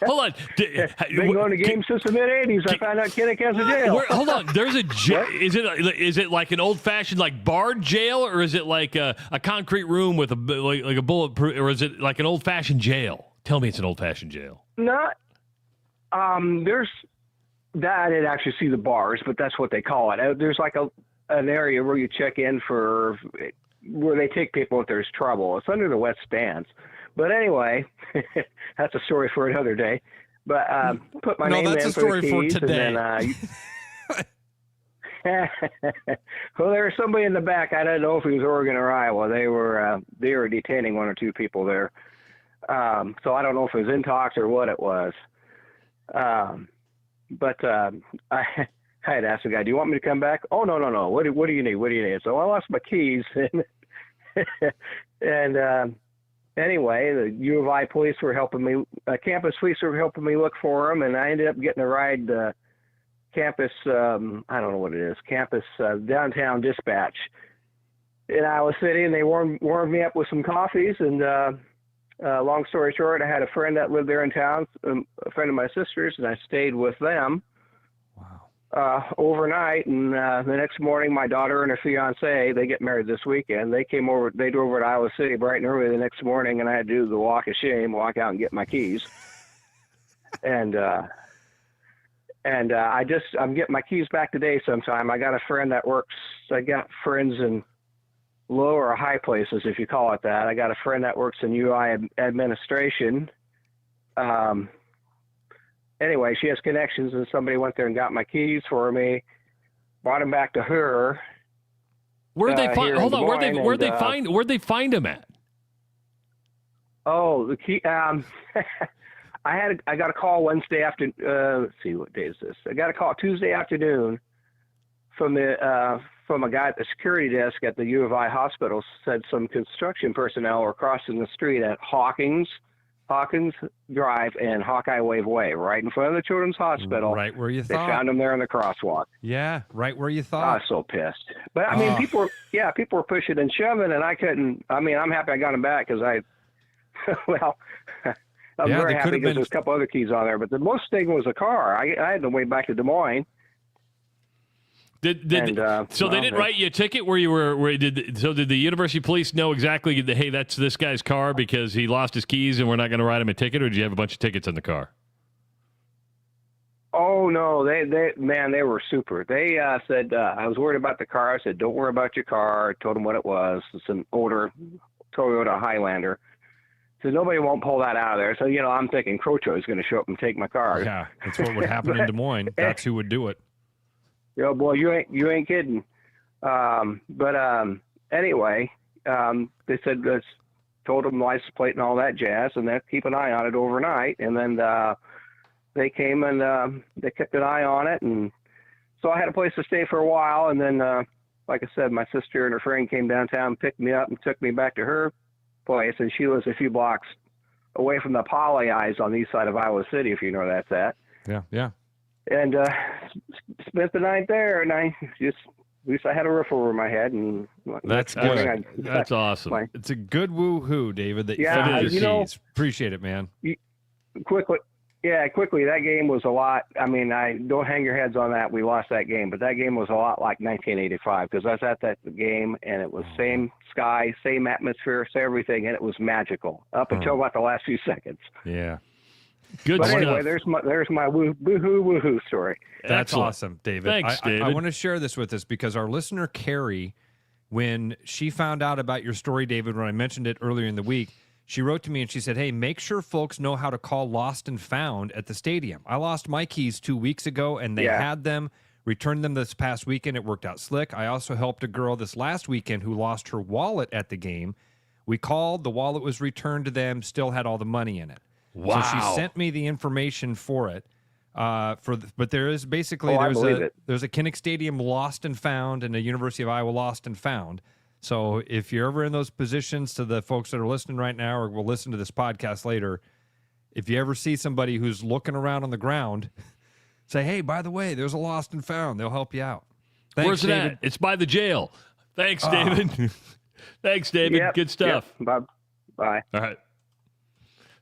hold on. Been going to games since the mid '80s. I found out Kinnick has a jail. Hold on. There's a jail. Is it like an old fashioned like barred jail, or is it like a concrete room with like a bulletproof, or is it like an old fashioned jail? Tell me it's an old-fashioned jail. Not. There's that. I didn't actually see the bars, but that's what they call it. There's like an area where you check in for where they take people if there's trouble. It's under the wet stands. But anyway, that's a story for another day. But put my name in that's a story for, the for keys, today. And then, well, there was somebody in the back. I don't know if it was Oregon or Iowa. They were detaining one or two people there. So I don't know if it was intox or what it was. But I had asked the guy, "Do you want me to come back?" "Oh, no. What do you need? What do you need?" So I lost my keys, and anyway, the U of I police were helping me. Campus police were helping me look for them, and I ended up getting a ride. Campus, I don't know what it is. Campus downtown dispatch in Iowa City, and they warmed me up with some coffees. And long story short, I had a friend that lived there in town, a friend of my sister's, and I stayed with them. Overnight, and the next morning, my daughter and her fiance, they get married this weekend. They came over. They drove over to Iowa City bright and early the next morning, and I had to do the walk of shame, walk out and get my keys. And I'm getting my keys back today sometime. I got a friend that works. I got friends in low or high places, if you call it that. I got a friend that works in UI administration. Anyway, she has connections, and somebody went there and got my keys for me, brought them back to her. Where'd they find? Hold on. Where'd they find them at? Oh, the key. I got a call Wednesday after. Let's see, what day is this? I got a call Tuesday afternoon from a guy at the security desk at the U of I hospital. Said some construction personnel were crossing the street at Hawkins Drive and Hawkeye Wave Way, right in front of the Children's Hospital. Right where you They thought. found them there in the crosswalk. Yeah, right where you I thought. was so pissed. But I mean, people were pushing and shoving, and I couldn't. I mean, I'm happy I got them back because I'm very happy because there's a couple other keys on there. But the most thing was a car. I had to wait back to Des Moines. Did they didn't write you a ticket where you were? Did the University Police know exactly? Hey, that's this guy's car because he lost his keys, and we're not going to write him a ticket? Or did you have a bunch of tickets in the car? Oh no, they were super. They said I was worried about the car. I said, "Don't worry about your car." I told them what it was. It's an older Toyota Highlander. So nobody won't pull that out of there. So I'm thinking Crocho is going to show up and take my car. Yeah, that's what would happen in Des Moines. That's who would do it. Boy, you ain't kidding. Anyway, they said told them license plate and all that jazz, and they'll keep an eye on it overnight. And then they came and they kept an eye on it, and so I had a place to stay for a while. And then, like I said, my sister and her friend came downtown, picked me up, and took me back to her place. And she lives a few blocks away from the Poly Eyes on the east side of Iowa City, if you know where that's at. Yeah. And spent the night there, and at least I had a roof over my head. And that's good. That's awesome. It's a good woo-hoo, David, that you yeah, your keys. Appreciate it, man. Quickly, that game was a lot. I mean, I don't hang your heads on that. We lost that game, but that game was a lot like 1985 because I was at that game, and it was same sky, same atmosphere, same everything, and it was magical up until about the last few seconds. Yeah. Good but stuff. Anyway, there's my woohoo story. That's awesome, David. Thanks, David. I want to share this with us because our listener, Carrie, when she found out about your story, David, when I mentioned it earlier in the week, she wrote to me and she said, hey, make sure folks know how to call lost and found at the stadium. I lost my keys 2 weeks ago, and they had them, returned them this past weekend. It worked out slick. I also helped a girl this last weekend who lost her wallet at the game. We called, the wallet was returned to them, still had all the money in it. Wow. So she sent me the information for it. But there is basically there's a Kinnick Stadium lost and found and a University of Iowa lost and found. So if you're ever in those positions, to the folks that are listening right now or will listen to this podcast later, if you ever see somebody who's looking around on the ground, say, hey, by the way, there's a lost and found. They'll help you out. Thanks, Where's it David. at? It's by the jail. Thanks, David. Thanks, David. Yep, Good stuff. Yep. Bye. All right.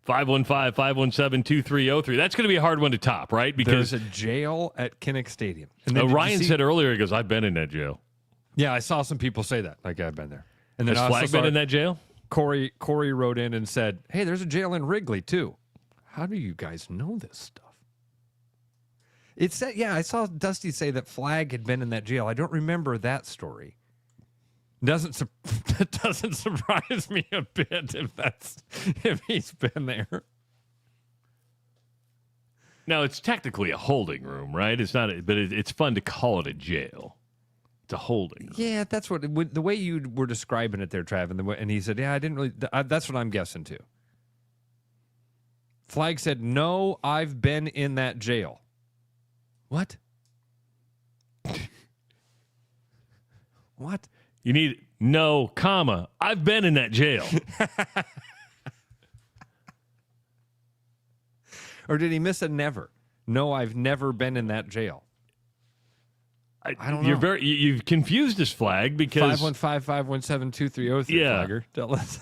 515-517-2303. That's going to be a hard one to top, right? Because there's a jail at Kinnick Stadium. And then Ryan said earlier, he goes, I've been in that jail. Yeah, I saw some people say that. Like, I've been there. And then Has Flag been in that jail? Corey wrote in and said, hey, there's a jail in Wrigley, too. How do you guys know this stuff? It said, yeah, I saw Dusty say that Flagg had been in that jail. I don't remember that story. That doesn't surprise me a bit if he's been there. Now, it's technically a holding room, right? It's not, but it's fun to call it a jail. It's a holding room. Yeah, that's what the way you were describing it there, Trav, and he said, yeah, I didn't really. That's what I'm guessing too. Flagg said, no, I've been in that jail. What? What? You need no, comma. I've been in that jail. Or did he miss a never? No, I've never been in that jail. I don't know. You've confused this, Flagg, because 515-517-2303. Yeah. Flagger. Tell us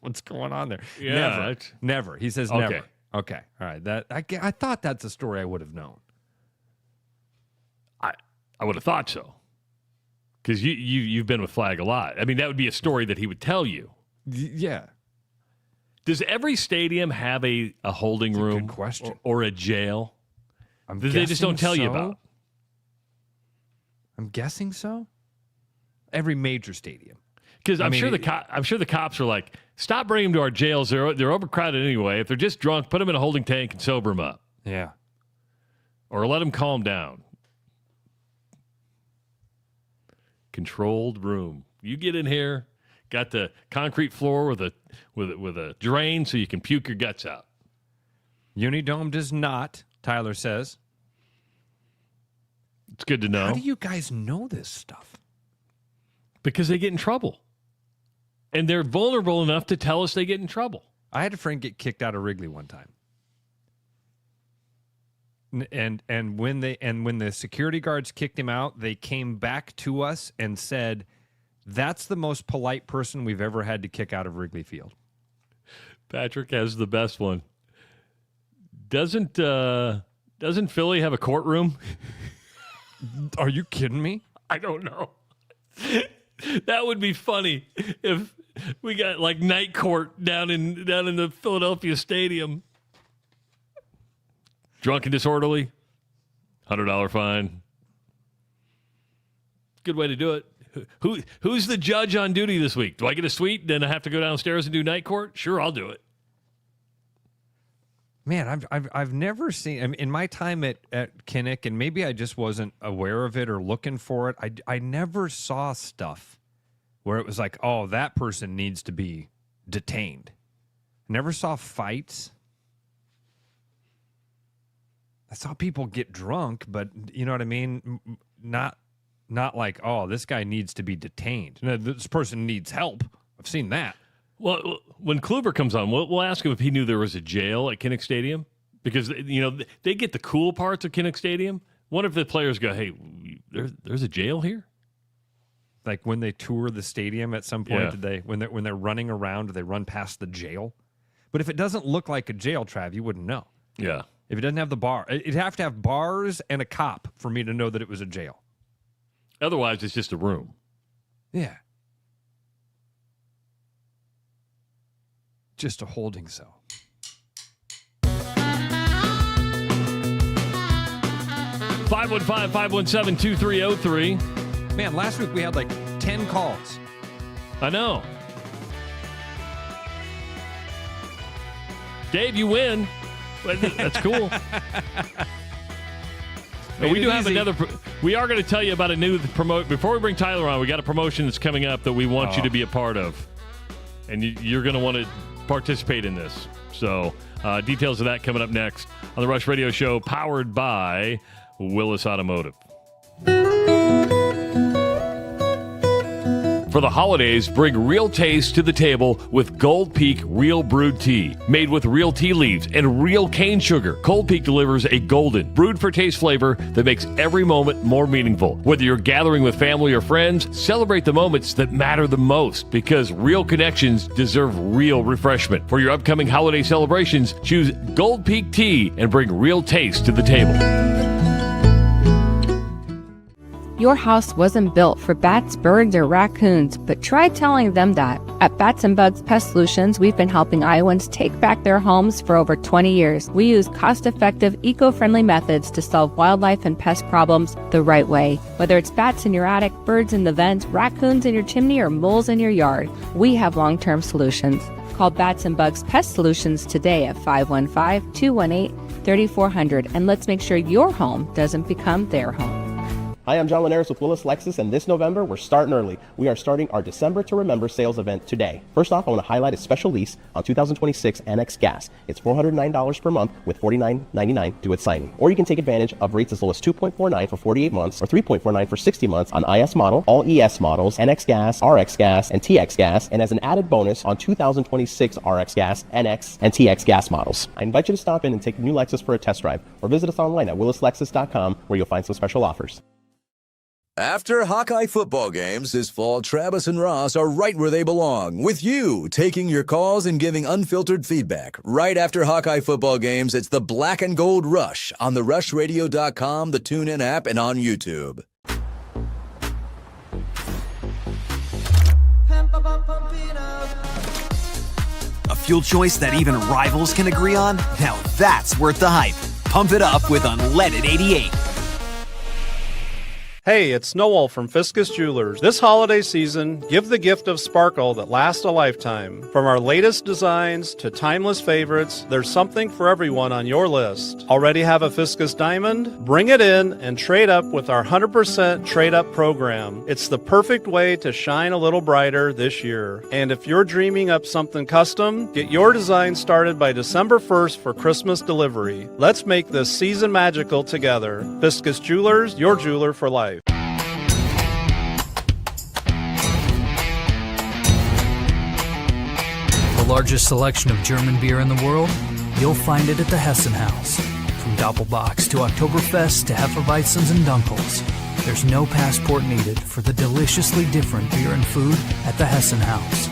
what's going on there. Yeah, never. He says okay. Never. Okay. All right. I thought that's a story I would have known. I would have thought so. Because you've been with Flagg a lot. I mean, that would be a story that he would tell you. Yeah. Does every stadium have a holding room? Good question. Or a jail? They just don't tell you about? I'm guessing so. Every major stadium. Because I'm sure the cops are like, stop bringing them to our jails. They're overcrowded anyway. If they're just drunk, put them in a holding tank and sober them up. Yeah. Or let them calm down. Controlled room. You get in here, got the concrete floor with a drain so you can puke your guts out. Unidome does not, Tyler says. It's good to know. How do you guys know this stuff? Because they get in trouble. And they're vulnerable enough to tell us they get in trouble. I had a friend get kicked out of Wrigley one time. And when the security guards kicked him out, they came back to us and said, that's the most polite person we've ever had to kick out of Wrigley Field. Patrick has the best one. Doesn't Philly have a courtroom? Are you kidding me? I don't know. That would be funny if we got like night court down in the Philadelphia Stadium. Drunk and disorderly, $100 fine. Good way to do it. Who's the judge on duty this week? Do I get a suite? Then I have to go downstairs and do night court? Sure, I'll do it. Man, I've never seen, I mean, in my time at Kinnick, and maybe I just wasn't aware of it or looking for it, I never saw stuff where it was like, oh, that person needs to be detained. Never saw fights. I saw people get drunk, but you know what I mean? Not like, oh, this guy needs to be detained. No, this person needs help. I've seen that. Well, when Kluber comes on, we'll ask him if he knew there was a jail at Kinnick Stadium, because they get the cool parts of Kinnick Stadium. What if the players go, "Hey, there's a jail here"? Like when they tour the stadium at some point, Yeah. did they when they're running around, do they run past the jail? But if it doesn't look like a jail, Trav, you wouldn't know. Yeah. If it doesn't have the bar, it'd have to have bars and a cop for me to know that it was a jail. Otherwise, it's just a room. Yeah. Just a holding cell. (515-517-2303). Man, last week we had like 10 calls. I know. Dave, you win. That's cool. But we do have another. We are going to tell you about a new promote. Before we bring Tyler on, we got a promotion that's coming up that we want you to be a part of, and you're going to want to participate in this. So details of that coming up next on the Rush Radio Show, powered by Willis Automotive. For the holidays, bring real taste to the table with Gold Peak Real Brewed Tea. Made with real tea leaves and real cane sugar, Gold Peak delivers a golden, brewed for taste flavor that makes every moment more meaningful. Whether you're gathering with family or friends, celebrate the moments that matter the most, because real connections deserve real refreshment. For your upcoming holiday celebrations, choose Gold Peak Tea and bring real taste to the table. Your house wasn't built for bats, birds, or raccoons, but try telling them that. At Bats and Bugs Pest Solutions, we've been helping Iowans take back their homes for over 20 years. We use cost-effective, eco-friendly methods to solve wildlife and pest problems the right way. Whether it's bats in your attic, birds in the vents, raccoons in your chimney, or moles in your yard, we have long-term solutions. Call Bats and Bugs Pest Solutions today at 515-218-3400, and let's make sure your home doesn't become their home. Hi, I'm John Linares with Willis Lexus, and this November, we're starting early. We are starting our December to Remember sales event today. First off, I want to highlight a special lease on 2026 NX Gas. It's $409 per month with $49.99 due at signing. Or you can take advantage of rates as low as 2.49 for 48 months or 3.49 for 60 months on IS model, all ES models, NX Gas, RX Gas, and TX Gas, and as an added bonus on 2026 RX Gas, NX, and TX Gas models. I invite you to stop in and take a new Lexus for a test drive, or visit us online at willislexus.com where you'll find some special offers. After Hawkeye football games this fall, Travis and Ross are right where they belong, with you taking your calls and giving unfiltered feedback. Right after Hawkeye football games, it's the Black and Gold Rush on the rushradio.com, the TuneIn app, and on YouTube. A fuel choice that even rivals can agree on? Now that's worth the hype. Pump it up with Unleaded 88. Hey, it's Noel from Fiscus Jewelers. This holiday season, give the gift of sparkle that lasts a lifetime. From our latest designs to timeless favorites, there's something for everyone on your list. Already have a Fiscus diamond? Bring it in and trade up with our 100% trade-up program. It's the perfect way to shine a little brighter this year. And if you're dreaming up something custom, get your design started by December 1st for Christmas delivery. Let's make this season magical together. Fiscus Jewelers, your jeweler for life. The largest selection of German beer in the world? You'll find it at the Hessen House. From Doppelbocks to Oktoberfest to Hefeweizens and Dunkels, there's no passport needed for the deliciously different beer and food at the Hessen House.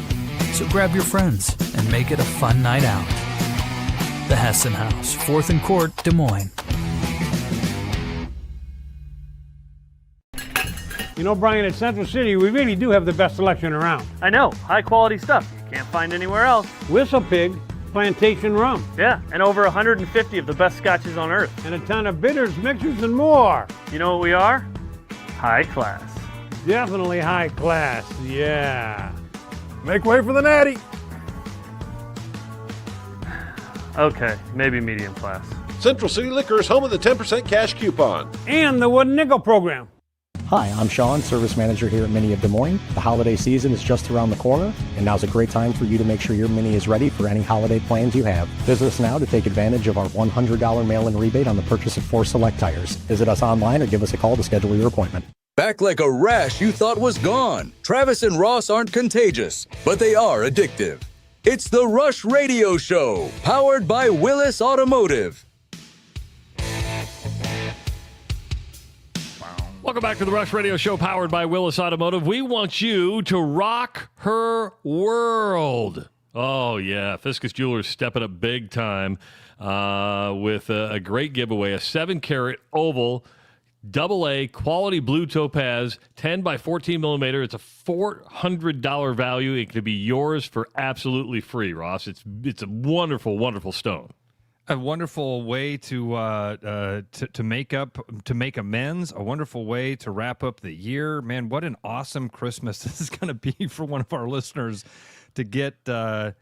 So grab your friends and make it a fun night out. The Hessen House, 4th and Court, Des Moines. You know, Brian, at Central City, we really do have the best selection around. I know, high quality stuff you can't find anywhere else. Whistle Pig Plantation Rum. Yeah, and over 150 of the best scotches on earth. And a ton of bitters, mixers, and more. You know what we are? High class. Definitely high class, yeah. Make way for the natty. Okay, maybe medium class. Central City Liquor is home of the 10% cash coupon. And the Wooden Nickel program. Hi, I'm Sean, Service Manager here at Mini of Des Moines. The holiday season is just around the corner, and now's a great time for you to make sure your Mini is ready for any holiday plans you have. Visit us now to take advantage of our $100 mail-in rebate on the purchase of 4 select tires. Visit us online or give us a call to schedule your appointment. Back like a rash you thought was gone. Travis and Ross aren't contagious, but they are addictive. It's the Rush Radio Show, powered by Willis Automotive. Welcome back to the Rush Radio Show, powered by Willis Automotive. We want you to rock her world. Oh, yeah. Fiscus Jewelers stepping up big time with a great giveaway, a 7-carat oval, AA quality blue topaz, 10 by 14 millimeter. It's a $400 value. It could be yours for absolutely free, Ross. It's a wonderful, wonderful stone. A wonderful way to make amends. A wonderful way to wrap up the year. Man, what an awesome Christmas this is going to be for one of our listeners to get a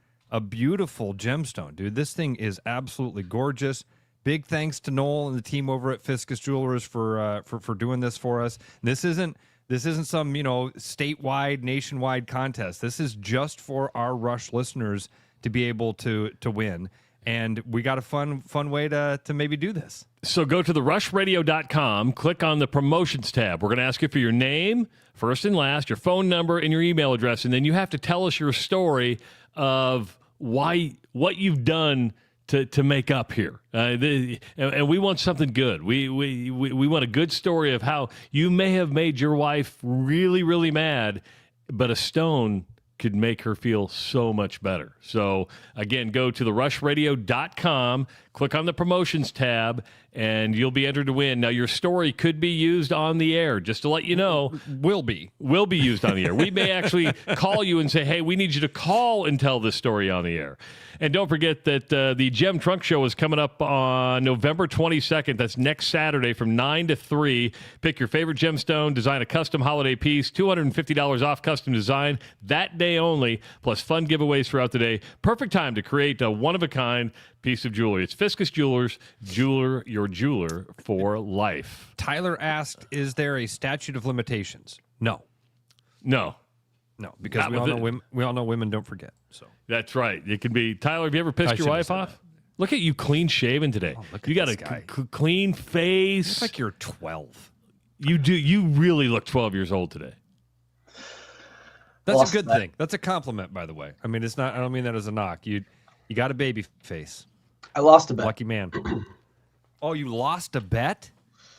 beautiful gemstone, dude. This thing is absolutely gorgeous. Big thanks to Noel and the team over at Fiscus Jewelers for doing this for us. This isn't some statewide, nationwide contest. This is just for our Rush listeners to be able to win. And we got a fun way to maybe do this. So go to therushradio.com, click on the promotions tab. We're going to ask you for your name, first and last, your phone number, and your email address. And then you have to tell us your story of what you've done to make up here. And we want something good. We want a good story of how you may have made your wife really, really mad, but a stone could make her feel so much better. So, again, go to therushradio.com, click on the promotions tab, and you'll be entered to win. Now, your story could be used on the air, just to let you know. Will be used on the air. We may actually call you and say, hey, we need you to call and tell this story on the air. And don't forget that the Gem Trunk Show is coming up on November 22nd. That's next Saturday from 9 to 3. Pick your favorite gemstone, design a custom holiday piece, $250 off custom design that day only, plus fun giveaways throughout the day. Perfect time to create a one-of-a-kind piece of jewelry. It's Fiscus Jewelers, your jeweler for life. Tyler asked, is there a statute of limitations? No, because we all know women don't forget. So that's right. It can be. Tyler, have you ever pissed your wife off? That. Look at you, clean shaven today. Oh, you got a clean face. It's like you're 12. You do. You really look 12 years old today. That's a good thing. That's a compliment, by the way. I mean, it's not. I don't mean that as a knock. You got a baby face. I lost a bet. Lucky man. Oh, you lost a bet?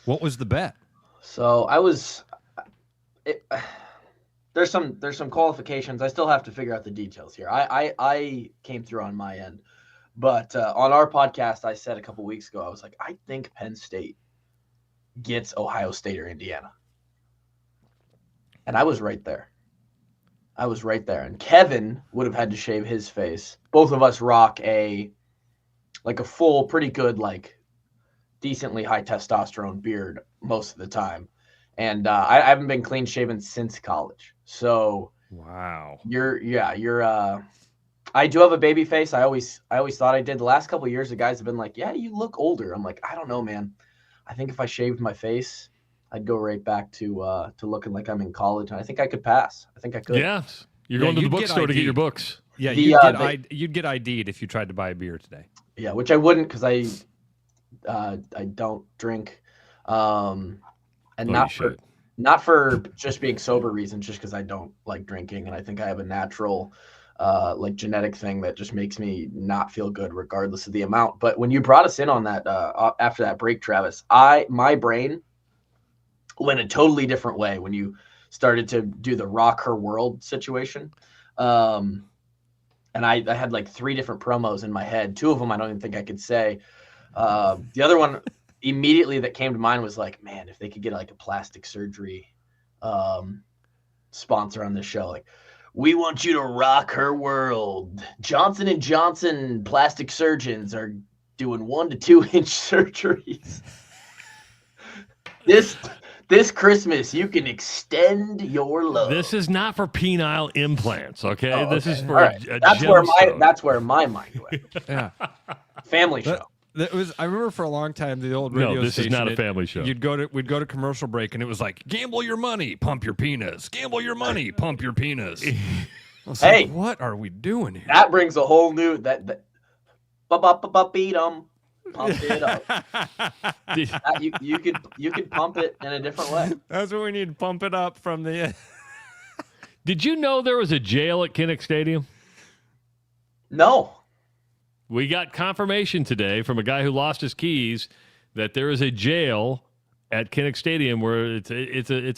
What was the bet? So I was. There's some qualifications. I still have to figure out the details here. I came through on my end, but on our podcast, I said a couple weeks ago, I was like, I think Penn State gets Ohio State or Indiana, and I was right there. And Kevin would have had to shave his face. Both of us rock a full, pretty good, decently high testosterone beard most of the time. And I haven't been clean shaven since college. So wow. I do have a baby face. I always thought I did. The last couple of years, the guys have been like, yeah, you look older. I'm like, I don't know, man. I think if I shaved my face, I'd go right back to looking like I'm in college. And I think I could pass. I think I could. Yeah. You're going to the bookstore to get your books. Yeah, you'd get ID'd if you tried to buy a beer today. Yeah, which I wouldn't because I don't drink. And not for just being sober reasons, just because I don't like drinking, and I think I have a natural genetic thing that just makes me not feel good regardless of the amount. But when you brought us in on that after that break, Travis, my brain went a totally different way when you started to do the rock her world situation. And I had 3 different promos in my head. 2 of them I don't even think I could say. The other one immediately that came to mind was man, if they could get a plastic surgery sponsor on this show, we want you to rock her world. Johnson & Johnson plastic surgeons are doing 1 to 2 inch surgeries. This Christmas, you can extend your love. This is not for penile implants, okay? Oh, okay. This is for right. That's where my mind went. Yeah. Family show. I remember for a long time the old radio this station. Is not a family show. We'd go to commercial break and it was like, gamble your money, pump your penis. Gamble your money, pump your penis. Hey, what are we doing here? That brings a whole new beat 'em. Pump it up. You could pump it in a different way. That's what we need. Pump it up from the. Did you know there was a jail at Kinnick Stadium? No. We got confirmation today from a guy who lost his keys that there is a jail at Kinnick Stadium where it's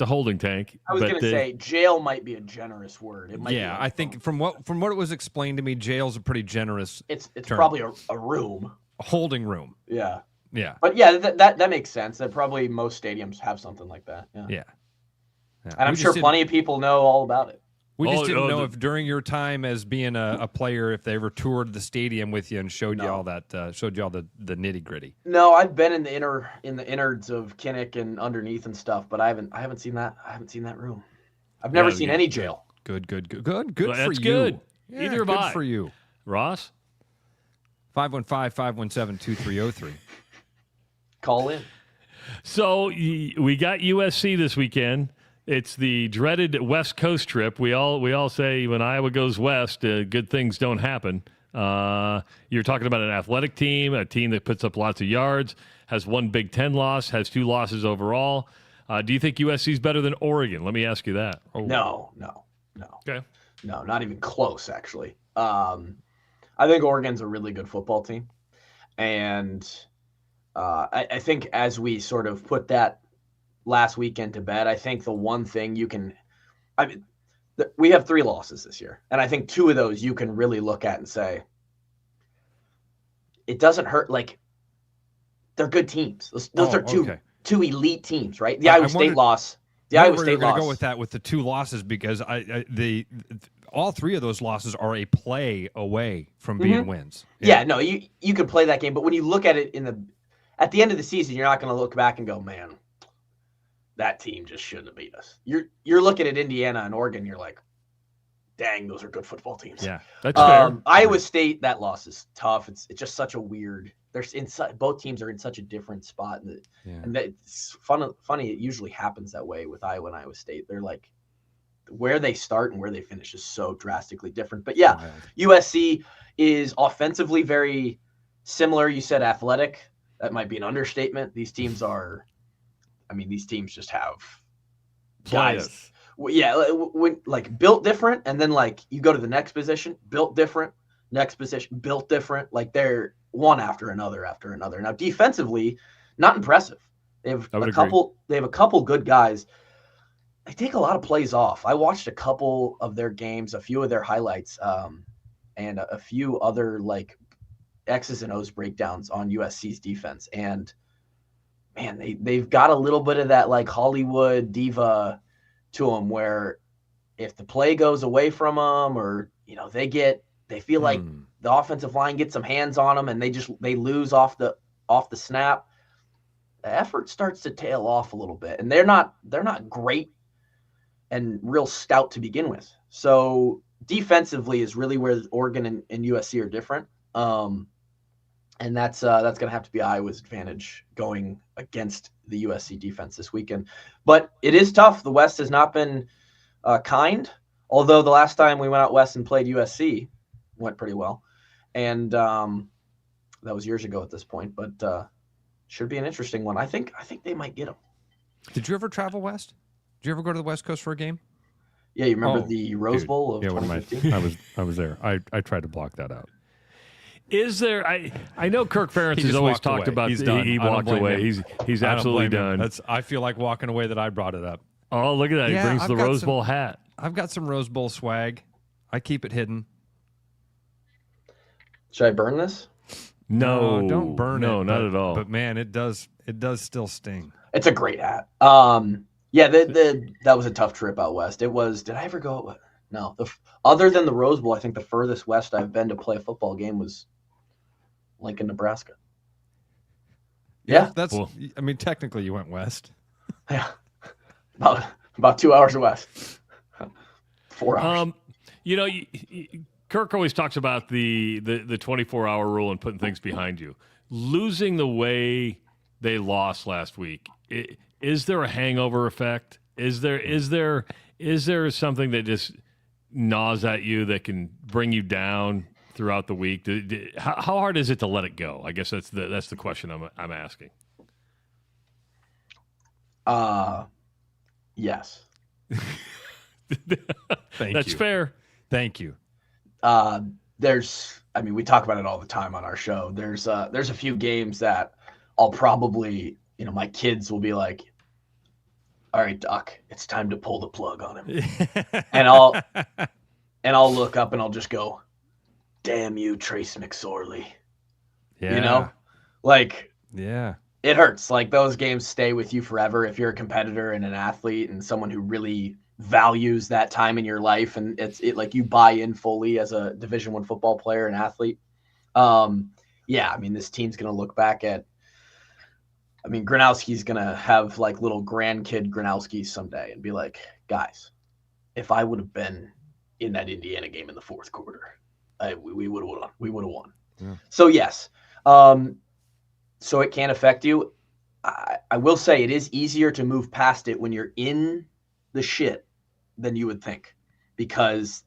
a holding tank. I was going to say jail might be a generous word. It might I think from what it was explained to me, jail's a pretty generous. It's term. Probably a room. A holding room. Yeah. Yeah. But yeah, that makes sense. That probably most stadiums have something like that. Yeah. And I'm sure plenty of people know all about it. We just didn't know if during your time as being a player, if they ever toured the stadium with you and showed you all that, showed you all the nitty gritty. No, I've been in the innards of Kinnick and underneath and stuff, but I haven't seen that. I haven't seen that room. I've never seen any jail. Good well, for that's you. Good. Yeah, Either have good I. for you, Ross. 515-517-2303. Call in. So we got USC this weekend. It's the dreaded West Coast trip. We all say when Iowa goes west, good things don't happen. You're talking about an athletic team, a team that puts up lots of yards, has 1 Big Ten loss, has 2 losses overall. Do you think USC is better than Oregon? Let me ask you that. Oh. No. Okay. No, not even close, actually. I think Oregon's a really good football team. And I think as we sort of put that last weekend to bed, I think the one thing We have 3 losses this year, and I think 2 of those you can really look at and say it doesn't hurt. Like, they're good teams. Those are two elite teams, right? The Iowa State loss. The Iowa State loss. Go with that with the 2 losses because all 3 of those losses are a play away from being wins. Yeah, no, you could play that game, but when you look at it at the end of the season, you're not going to look back and go, man, that team just shouldn't have beat us. You're looking at Indiana and Oregon, you're like, dang, those are good football teams. Yeah, that's fair. Iowa State, that loss is tough. It's just such a weird. Both teams are in such a different spot, and it's funny. It usually happens that way with Iowa and Iowa State. They're like, where they start and where they finish is so drastically different. But yeah, USC is offensively very similar. You said athletic. That might be an understatement. These teams just have guys. Like built different, and then like you go to the next position, built different, next position, built different. Like they're one after another. Now defensively, not impressive. They have a couple good guys. They take a lot of plays off. I watched a couple of their games, a few of their highlights, and a few other like X's and O's breakdowns on USC's defense. And man, they've got a little bit of that like Hollywood diva to them, where if the play goes away from them, or they feel like the offensive line gets some hands on them and they lose off the snap, the effort starts to tail off a little bit, and they're not great and real stout to begin with. So defensively is really where Oregon and USC are different. And that's going to have to be Iowa's advantage going against the USC defense this weekend. But it is tough. The West has not been kind, although the last time we went out West and played USC went pretty well. And that was years ago at this point, but should be an interesting one. I think they might get them. Did you ever travel West? Did you ever go to the West Coast for a game? Yeah, you remember the Rose Bowl of 2015? I was there. I tried to block that out. Is there? I know Kirk Ferentz has always talked about. He's done. He walked away. He's absolutely done. I feel like walking away that I brought it up. Oh, look at that! He brings the Rose Bowl hat. I've got some Rose Bowl swag. I keep it hidden. Should I burn this? No, don't burn it. No, not at all. But man, it does still sting. It's a great hat. Yeah, that was a tough trip out west. It was. Did I ever go? No. Other than the Rose Bowl, I think the furthest west I've been to play a football game was Lincoln, Nebraska. Yeah, that's. Cool. I mean, technically, you went west. Yeah, about 2 hours west. 4 hours. Kirk always talks about the 24-hour rule and putting things behind you. Losing the way they lost last week, is there a hangover effect? Is there something that just gnaws at you that can bring you down throughout the week? How hard is it to let it go? I guess that's the question I'm asking. Yes. That's fair. Thank you. We talk about it all the time on our show. There's a few games that I'll probably, my kids will be like, all right, Doc, it's time to pull the plug on him. and I'll look up and I'll just go, damn you, Trace McSorley. Yeah. Yeah. It hurts. Like, those games stay with you forever if you're a competitor and an athlete and someone who really values that time in your life, and it like you buy in fully as a Division I football player and athlete. This team's going to look back at, Gronowski's going to have like little grandkid Gronowskis someday and be like, guys, if I would have been in that Indiana game in the fourth quarter, we would have won. We would have won. Yeah. So yes. So it can affect you. I will say it is easier to move past it when you're in the shit than you would think, because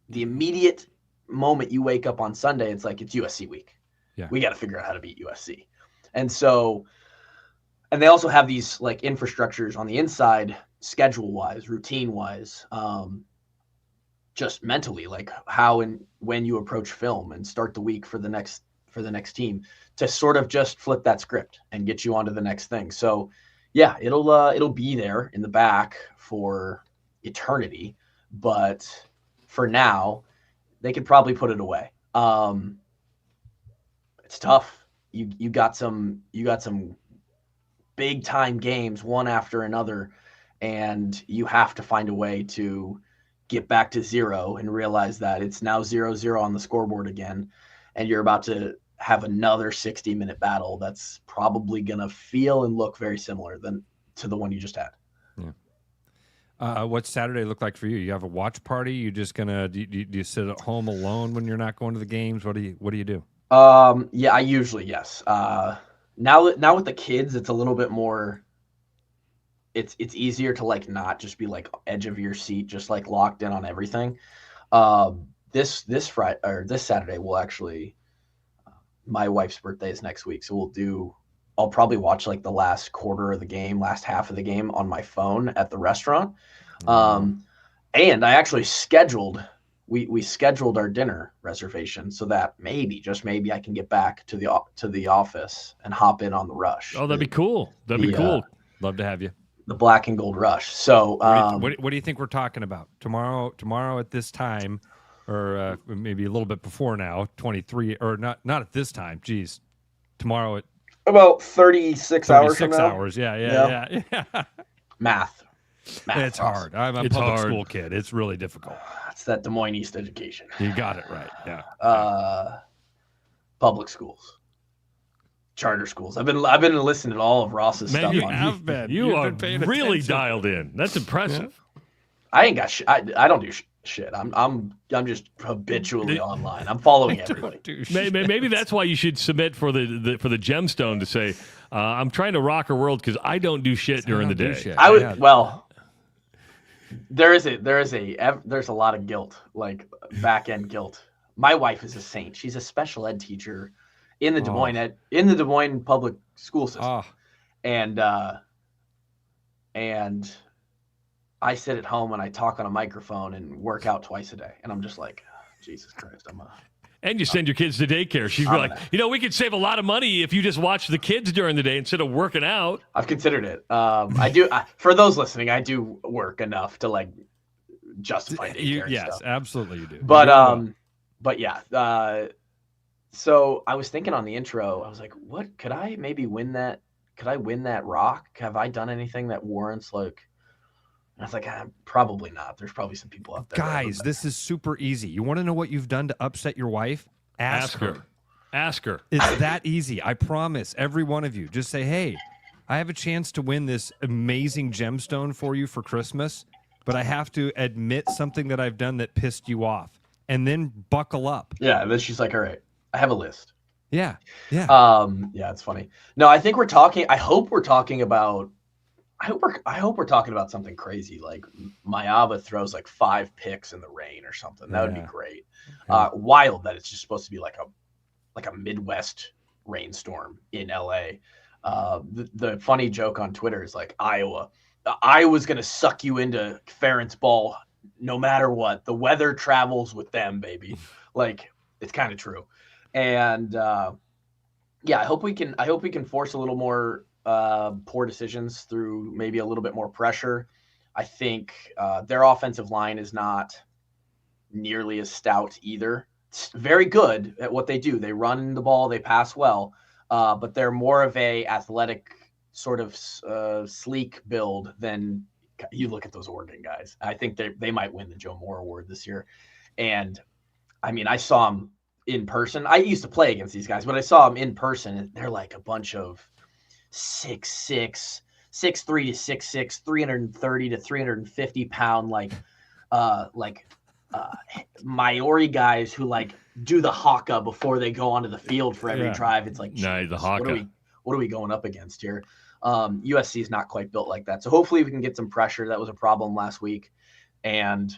the immediate moment you wake up on Sunday, it's like, it's USC week. Yeah. We got to figure out how to beat USC. And so, and they also have these like infrastructures on the inside, schedule wise, routine wise, just mentally, like how and when you approach film and start the week for the next team, to sort of just flip that script and get you onto the next thing. So yeah, it'll be there in the back for eternity. but for now, they could probably put it away. It's tough. You got some big time games one after another, and you have to find a way to get back to 0 and realize that it's now 0-0 on the scoreboard again, and you're about to have another 60-minute battle that's probably going to feel and look very similar to the one you just had. Yeah. What's Saturday look like for you? You have a watch party? You just gonna do you sit at home alone when you're not going to the games? What do you do? Yeah, I usually, yes. Now with the kids, it's a little bit more. It's easier to like not just be like edge of your seat, just like locked in on everything. This Friday or this Saturday, we'll actually. My wife's birthday is next week, so I'll probably watch like the last quarter of the game, last half of the game on my phone at the restaurant. And I actually scheduled. We scheduled our dinner reservation so that just maybe I can get back to the office and hop in on the Rush. Oh, that'd be cool. That'd be cool. Love to have you. The Black and Gold Rush. So, what do you think we're talking about tomorrow at this time, or maybe a little bit before now, 23 or not at this time. Geez, tomorrow at about 36 hours. 36 hours. Yeah. Math. It's hard. I'm a public school kid. It's really difficult. It's that Des Moines East education. You got it right. Yeah. Public schools, charter schools. I've been listening to all of Ross's stuff. You have been. You are really dialed in. That's impressive. Yeah. I ain't got shit. I don't do shit. I'm just habitually online. I'm following everybody. Maybe that's why you should submit for the gemstone to say, I'm trying to rock her world because I don't do shit during the day. I would There's a lot of guilt, like back end guilt. My wife is a saint. She's a special ed teacher in the Des Moines public school system, and I sit at home and I talk on a microphone and work out twice a day, and I'm just like, Jesus Christ, And you send your kids to daycare. She's like, we could save a lot of money if you just watch the kids during the day instead of working out. I've considered it. I do. For those listening, I do work enough to like justify daycare. Yes, stuff. Absolutely, you do. But yeah. So I was thinking on the intro, I was like, what could I maybe win that? Could I win that rock? Have I done anything that warrants like? And I was like, probably not. There's probably some people out there. Guys, this is super easy. You want to know what you've done to upset your wife? Ask her. Ask her. It's that easy. I promise. Every one of you. Just say, hey, I have a chance to win this amazing gemstone for you for Christmas, but I have to admit something that I've done that pissed you off. And then buckle up. Yeah. And then she's like, all right, I have a list. Yeah. Yeah. Yeah, it's funny. No, I think I hope we're talking about something crazy, like Mayava throws like 5 picks in the rain or something. That would be great. Wild that it's just supposed to be like a Midwest rainstorm in LA. The funny joke on Twitter is like Iowa's going to suck you into Ferentz ball no matter what. The weather travels with them, baby. Like, it's kind of true. And yeah, I hope we can force a little more poor decisions through maybe a little bit more pressure. I think their offensive line is not nearly as stout either. It's very good at what they do. They run the ball, they pass well, but they're more of a athletic sort of sleek build than you look at those Oregon guys. I think they might win the Joe Moore Award this year. And I mean, I saw them in person. I used to play against these guys, but I saw them in person, and they're like a bunch of 6'6", 6'3" to 6'6", 330 to 350 pound, like Maori guys who like do the haka before they go onto the field for every drive. It's like, the haka. What are we going up against here? USC is not quite built like that. So hopefully we can get some pressure. That was a problem last week, and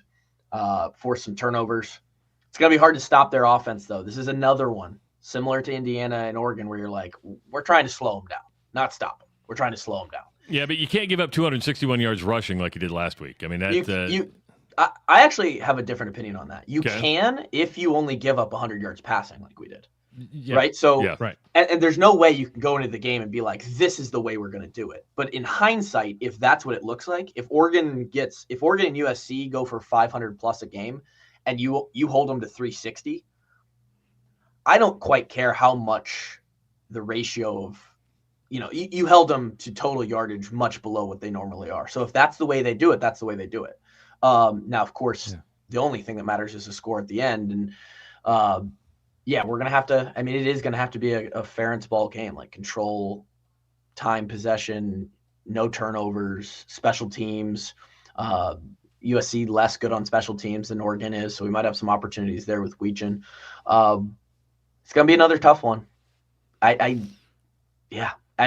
force some turnovers. It's going to be hard to stop their offense, though. This is another one similar to Indiana and Oregon where you're like, we're trying to slow them down, not stop them. We're trying to slow them down. Yeah, but you can't give up 261 yards rushing like you did last week. I mean, I actually have a different opinion on that. You can if you only give up 100 yards passing like we did. Yeah. Right. So, yeah, right. And there's no way you can go into the game and be like, this is the way we're going to do it. But in hindsight, if that's what it looks like, if Oregon and USC go for 500 plus a game and you hold them to 360, I don't quite care how much the ratio of, you held them to total yardage much below what they normally are. So if that's the way they do it, that's the way they do it. Now, of course, the only thing that matters is the score at the end. And we're going to have to, it is going to have to be a Ferentz ball game, like control, time, possession, no turnovers, special teams. USC less good on special teams than Oregon is. So we might have some opportunities there with Weechin. It's going to be another tough one. I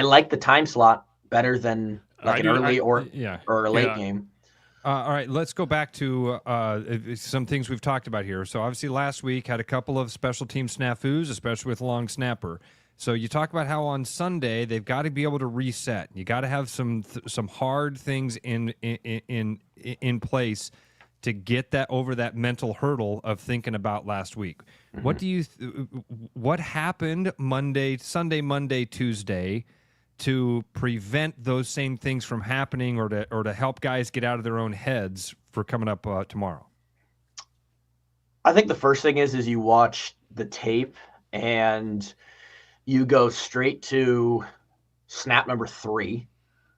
like the time slot better than an early or a late game. All right, let's go back to some things we've talked about here. So obviously last week had a couple of special team snafus, especially with long snapper. So you talk about how on Sunday they've got to be able to reset. You got to have some hard things in place to get that over that mental hurdle of thinking about last week. Mm-hmm. What happened Sunday, Monday, Tuesday to prevent those same things from happening or to help guys get out of their own heads for coming up tomorrow? I think the first thing is you watch the tape and you go straight to snap number 3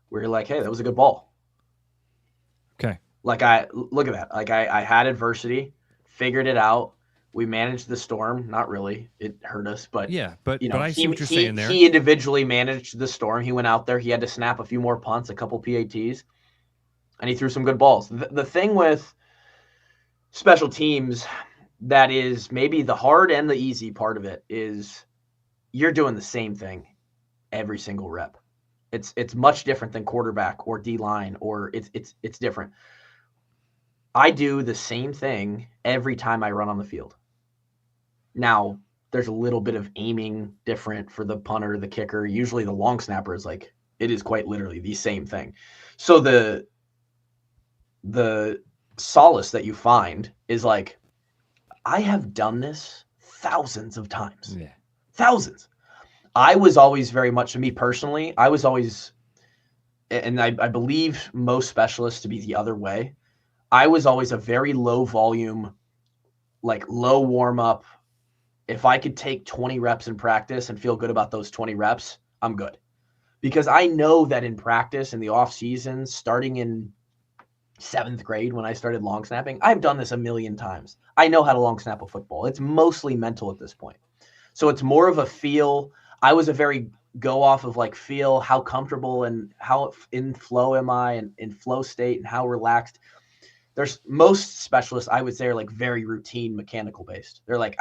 where you're like, hey, that was a good ball. Okay. Like look at that. Like I had adversity, figured it out. We managed the storm. Not really. It hurt us, but but I see what you're saying there. He individually managed the storm. He went out there. He had to snap a few more punts, a couple PATs, and he threw some good balls. The thing with special teams that is maybe the hard and the easy part of it is you're doing the same thing every single rep. It's much different than quarterback or D-line, or it's different. I do the same thing every time I run on the field. Now, there's a little bit of aiming different for the punter, the kicker. Usually the long snapper is like, it is quite literally the same thing. So the solace that you find is like, I have done this thousands of times. Yeah. Thousands. I was always very much, to me personally, I was always, and I believe most specialists to be the other way, I was always a very low volume, like low warm up. If I could take 20 reps in practice and feel good about those 20 reps, I'm good. Because I know that in practice, in the off season, starting in 7th grade when I started long snapping, I've done this a million times. I know how to long snap a football. It's mostly mental at this point. So it's more of a feel. I was a very go off of like feel, how comfortable and how in flow am I and in flow state and how relaxed. There's most specialists I would say are like very routine mechanical based. They're like,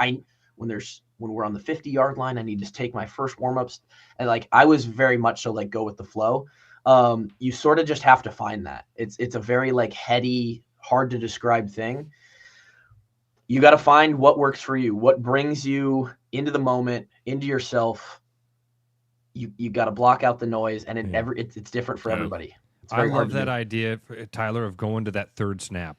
when we're on the 50-yard line, I need to take my first warm-ups. And like, I was very much so like go with the flow. You sort of just have to find that. It's a very like heady, hard to describe thing. You got to find what works for you, what brings you into the moment, into yourself. You got to block out the noise, and it's different for everybody. I love that idea, Tyler, of going to that third snap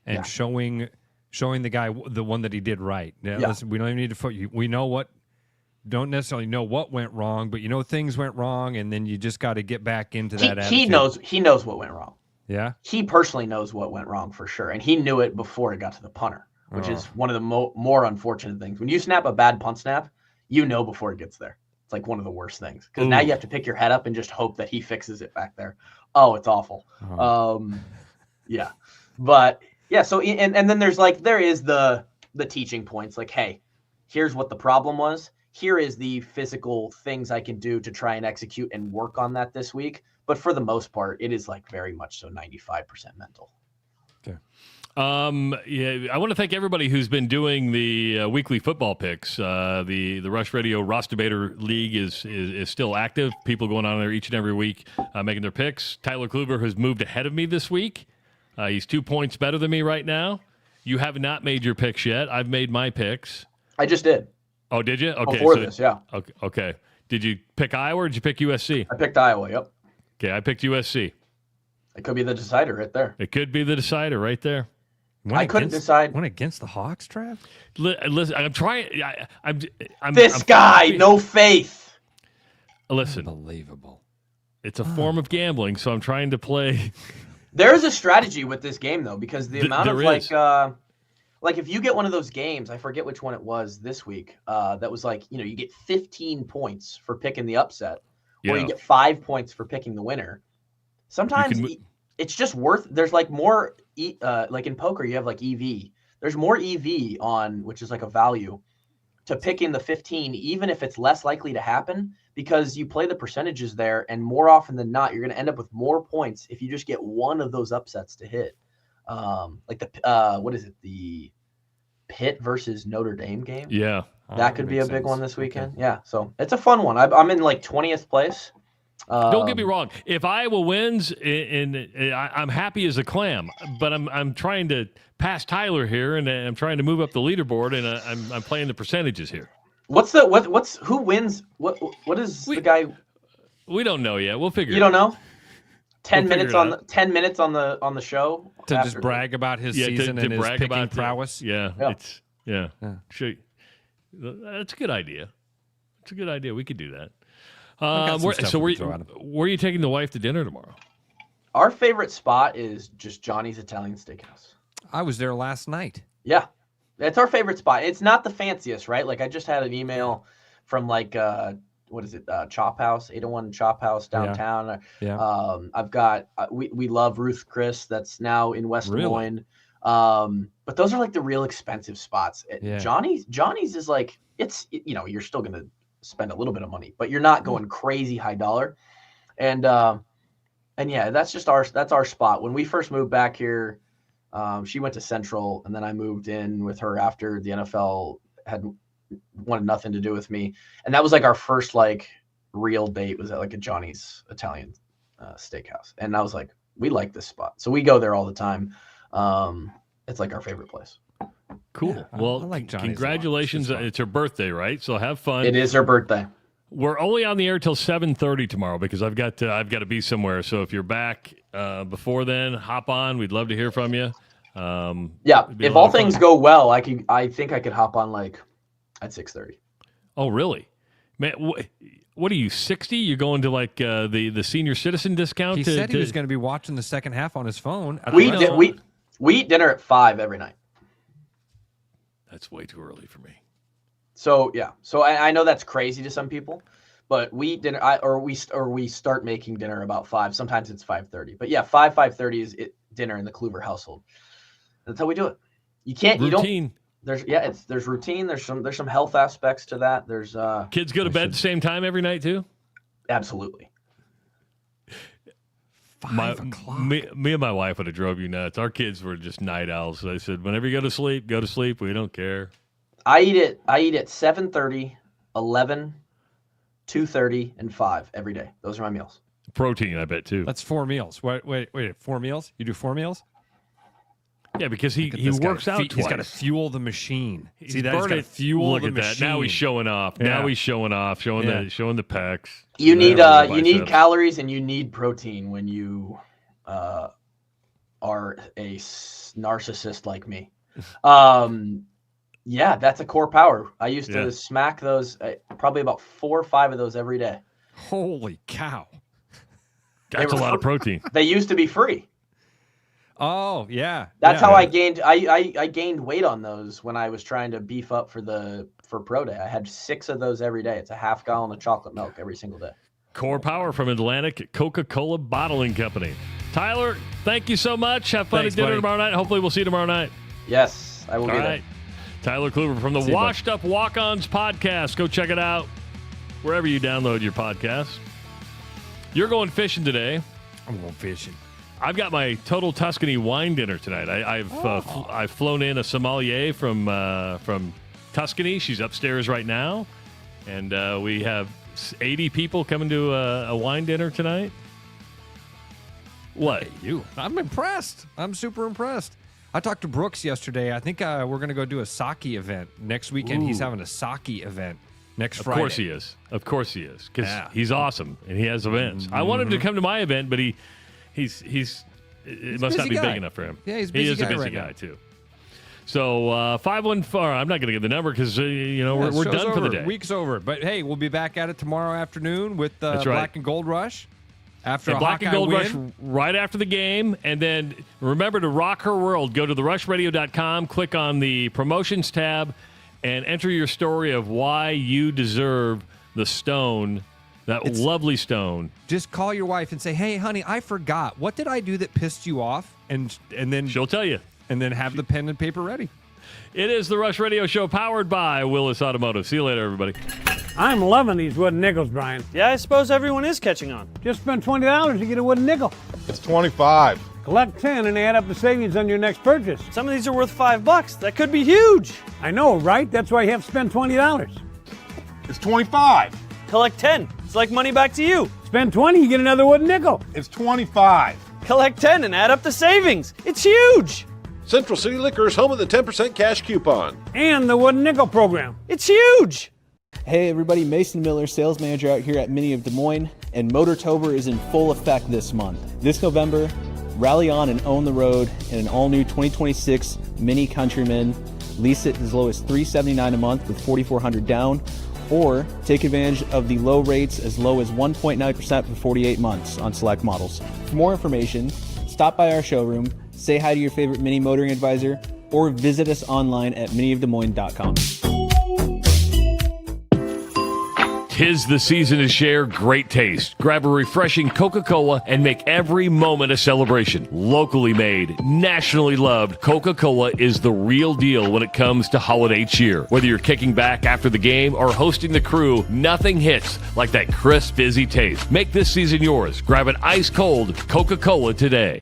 and showing the guy the one that he did right. Listen, we don't even need to we don't necessarily know what went wrong, but things went wrong, and then you just got to get back into that attitude. He knows what went wrong. Yeah. He personally knows what went wrong for sure, and he knew it before it got to the punter, which is one of the more unfortunate things. When you snap a bad punt snap, before it gets there. It's like one of the worst things because now you have to pick your head up and just hope that he fixes it back there. Oh, it's awful. But yeah. So and then there is the teaching points. Like, hey, here's what the problem was. Here is the physical things I can do to try and execute and work on that this week. But for the most part, it is like very much so 95% mental. Okay. I want to thank everybody who's been doing the weekly football picks. The Rush Radio Roster Baiter League is still active. People going on there each and every week making their picks. Tyler Kluber has moved ahead of me this week. He's 2 points better than me right now. You have not made your picks yet. I've made my picks. I just did. Oh, did you? Okay. Before this, yeah. Okay. Did you pick Iowa or did you pick USC? I picked Iowa, yep. Okay, I picked USC. It could be the decider right there. It could be the decider right there. I couldn't decide. Went against the Hawks, Trav? Listen, I'm trying. I'm no faith. Listen, unbelievable. It's a form of gambling, so I'm trying to play. There's a strategy with this game though, because the amount of is. like if you get one of those games, I forget which one it was this week, that was like, you get 15 points for picking the upset, or you get 5 points for picking the winner. Sometimes it's just worth. There's like more, like in poker, you have like EV. There's more EV on, which is like a value, to pick in the 15, even if it's less likely to happen, because you play the percentages there, and more often than not, you're going to end up with more points if you just get one of those upsets to hit. Like what is it? The Pitt versus Notre Dame game. Yeah. That could be a big one this weekend. Okay. Yeah. So it's a fun one. I'm in like 20th place. Don't get me wrong. If Iowa wins, I'm happy as a clam. But I'm trying to pass Tyler here, and I'm trying to move up the leaderboard, and I'm playing the percentages here. Who wins? What is the guy? We don't know yet. We'll figure. You don't know. 10 minutes on the show to just brag about his season and his picking prowess. Yeah. That's a good idea. It's a good idea. We could do that. Where are you taking the wife to dinner tomorrow? Our favorite spot is just Johnny's Italian Steakhouse. I was there last night. Yeah, it's our favorite spot. It's not the fanciest, right? Like I just had an email from like what is it? Chop House, 801 Chop House downtown. Yeah. I've got we love Ruth Chris, that's now in West Des Moines. But those are like the real expensive spots. Yeah. Johnny's is like, it's you're still gonna spend a little bit of money, but you're not going crazy high dollar. And yeah, that's our spot. When we first moved back here, she went to Central, and then I moved in with her after the NFL had wanted nothing to do with me. And that was like our first like real date, was at like a Johnny's Italian Steakhouse. And I was like, we like this spot. So we go there all the time. It's like our favorite place. Cool. Yeah, well, I like congratulations. It's her birthday, right? So have fun. It is her birthday. We're only on the air till 7:30 tomorrow because I've got to be somewhere. So if you're back before then, hop on. We'd love to hear from you. Yeah, if all things go well, I think I could hop on like at 6:30. Oh, really? Man, what are you, 60? You're going to like the senior citizen discount? He said he was going to be watching the second half on his phone. We eat dinner at 5 every night. That's way too early for me. So yeah, so I know that's crazy to some people, but we eat dinner, we start making dinner about 5. Sometimes it's 5:30, but yeah, 5:30 is dinner in the Kluver household. That's how we do it. You can't routine. There's routine. There's some health aspects to that. There's kids go to bed at the same time every night too. Absolutely. 5 o'clock. Me and my wife would have drove you nuts. Our kids were just night owls. So they said, whenever you go to sleep. We don't care. I eat at 7:30, 11, 2:30, and 5 every day. Those are my meals. Protein, I bet too. That's 4 meals. Wait, 4 meals? You do 4 meals? Yeah, because he works out twice. He's got to fuel the machine. See that? He's got to fuel the machine. Now he's showing off. Yeah. Now he's showing off, showing the pecs. You need calories and you need protein when you are a narcissist like me. Yeah, that's a core power. I used to smack those, probably about 4 or 5 of those every day. Holy cow. That's a lot of protein. They used to be free. Oh, yeah. That's how I gained I gained weight on those when I was trying to beef up for pro day. I had 6 of those every day. It's a half gallon of chocolate milk every single day. Core power from Atlantic Coca-Cola Bottling Company. Tyler, thank you so much. Have fun at dinner tomorrow night. Hopefully we'll see you tomorrow night. Yes, I will be there. Tyler Kluver from the Washed Up Walk-Ons podcast. Go check it out wherever you download your podcast. You're going fishing today. I'm going fishing. I've got my Total Tuscany wine dinner tonight. I've flown in a sommelier from Tuscany. She's upstairs right now, and we have 80 people coming to a wine dinner tonight. What? You? I'm impressed. I'm super impressed. I talked to Brooks yesterday. I think we're going to go do a sake event next weekend. Ooh. He's having a sake event next Friday. Of course he is. Because he's awesome and he has events. Mm-hmm. I wanted him to come to my event, but it must not be big enough for him. Yeah, he's a busy guy. He is a busy right guy now. too. So 514. I'm not going to get the number because we're done for the day. Week's over. But hey, we'll be back at it tomorrow afternoon with That's right. Black and Gold Rush. After a Black and Hawkeye Gold win. Rush right after the game. And then remember to rock her world. Go to therushradio.com, click on the promotions tab, and enter your story of why you deserve the stone, that lovely stone. Just call your wife and say, hey, honey, I forgot. What did I do that pissed you off? And then she'll tell you. And then have the pen and paper ready. It is the Rush Radio Show powered by Willis Automotive. See you later, everybody. I'm loving these wooden nickels, Brian. Yeah, I suppose everyone is catching on. Just spend $20 to get a wooden nickel. It's 25. Collect 10 and add up the savings on your next purchase. Some of these are worth $5. That could be huge. I know, right? That's why you have to spend $20. It's 25. Collect 10. It's like money back to you. Spend 20, you get another wooden nickel. It's 25. Collect 10 and add up the savings. It's huge. Central City Liquors, home of the 10% cash coupon. And the wooden nickel program. It's huge. Hey everybody, Mason Miller, sales manager out here at Mini of Des Moines, and Motortober is in full effect this month. This November, rally on and own the road in an all-new 2026 Mini Countryman. Lease it as low as $379 a month with $4,400 down, or take advantage of the low rates as low as 1.9% for 48 months on select models. For more information, stop by our showroom, say hi to your favorite Mini motoring advisor, or visit us online at miniofdesmoines.com. 'Tis the season to share great taste. Grab a refreshing Coca-Cola and make every moment a celebration. Locally made, nationally loved, Coca-Cola is the real deal when it comes to holiday cheer. Whether you're kicking back after the game or hosting the crew, nothing hits like that crisp, fizzy taste. Make this season yours. Grab an ice-cold Coca-Cola today.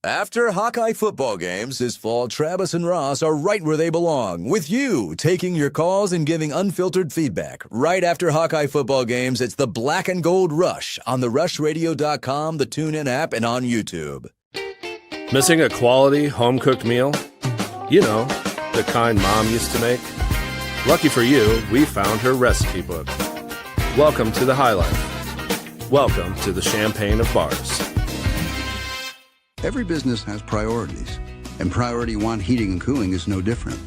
After Hawkeye football games this fall, Travis and Ross are right where they belong, with you taking your calls and giving unfiltered feedback. Right after Hawkeye football games, it's the Black and Gold Rush on therushradio.com, the TuneIn app, and on YouTube. Missing a quality home-cooked meal? You know, the kind Mom used to make? Lucky for you, we found her recipe book. Welcome to the High Life. Welcome to the Champagne of Bars. Every business has priorities, and Priority One Heating and Cooling is no different.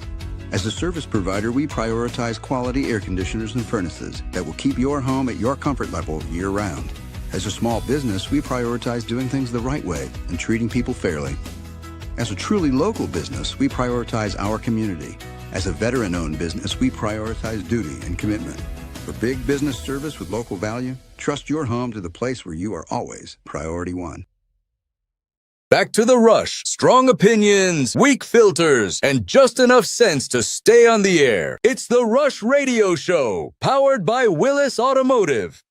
As a service provider, we prioritize quality air conditioners and furnaces that will keep your home at your comfort level year-round. As a small business, we prioritize doing things the right way and treating people fairly. As a truly local business, we prioritize our community. As a veteran-owned business, we prioritize duty and commitment. For big business service with local value, trust your home to the place where you are always Priority One. Back to the Rush. Strong opinions, weak filters, and just enough sense to stay on the air. It's the Rush Radio Show, powered by Willis Automotive.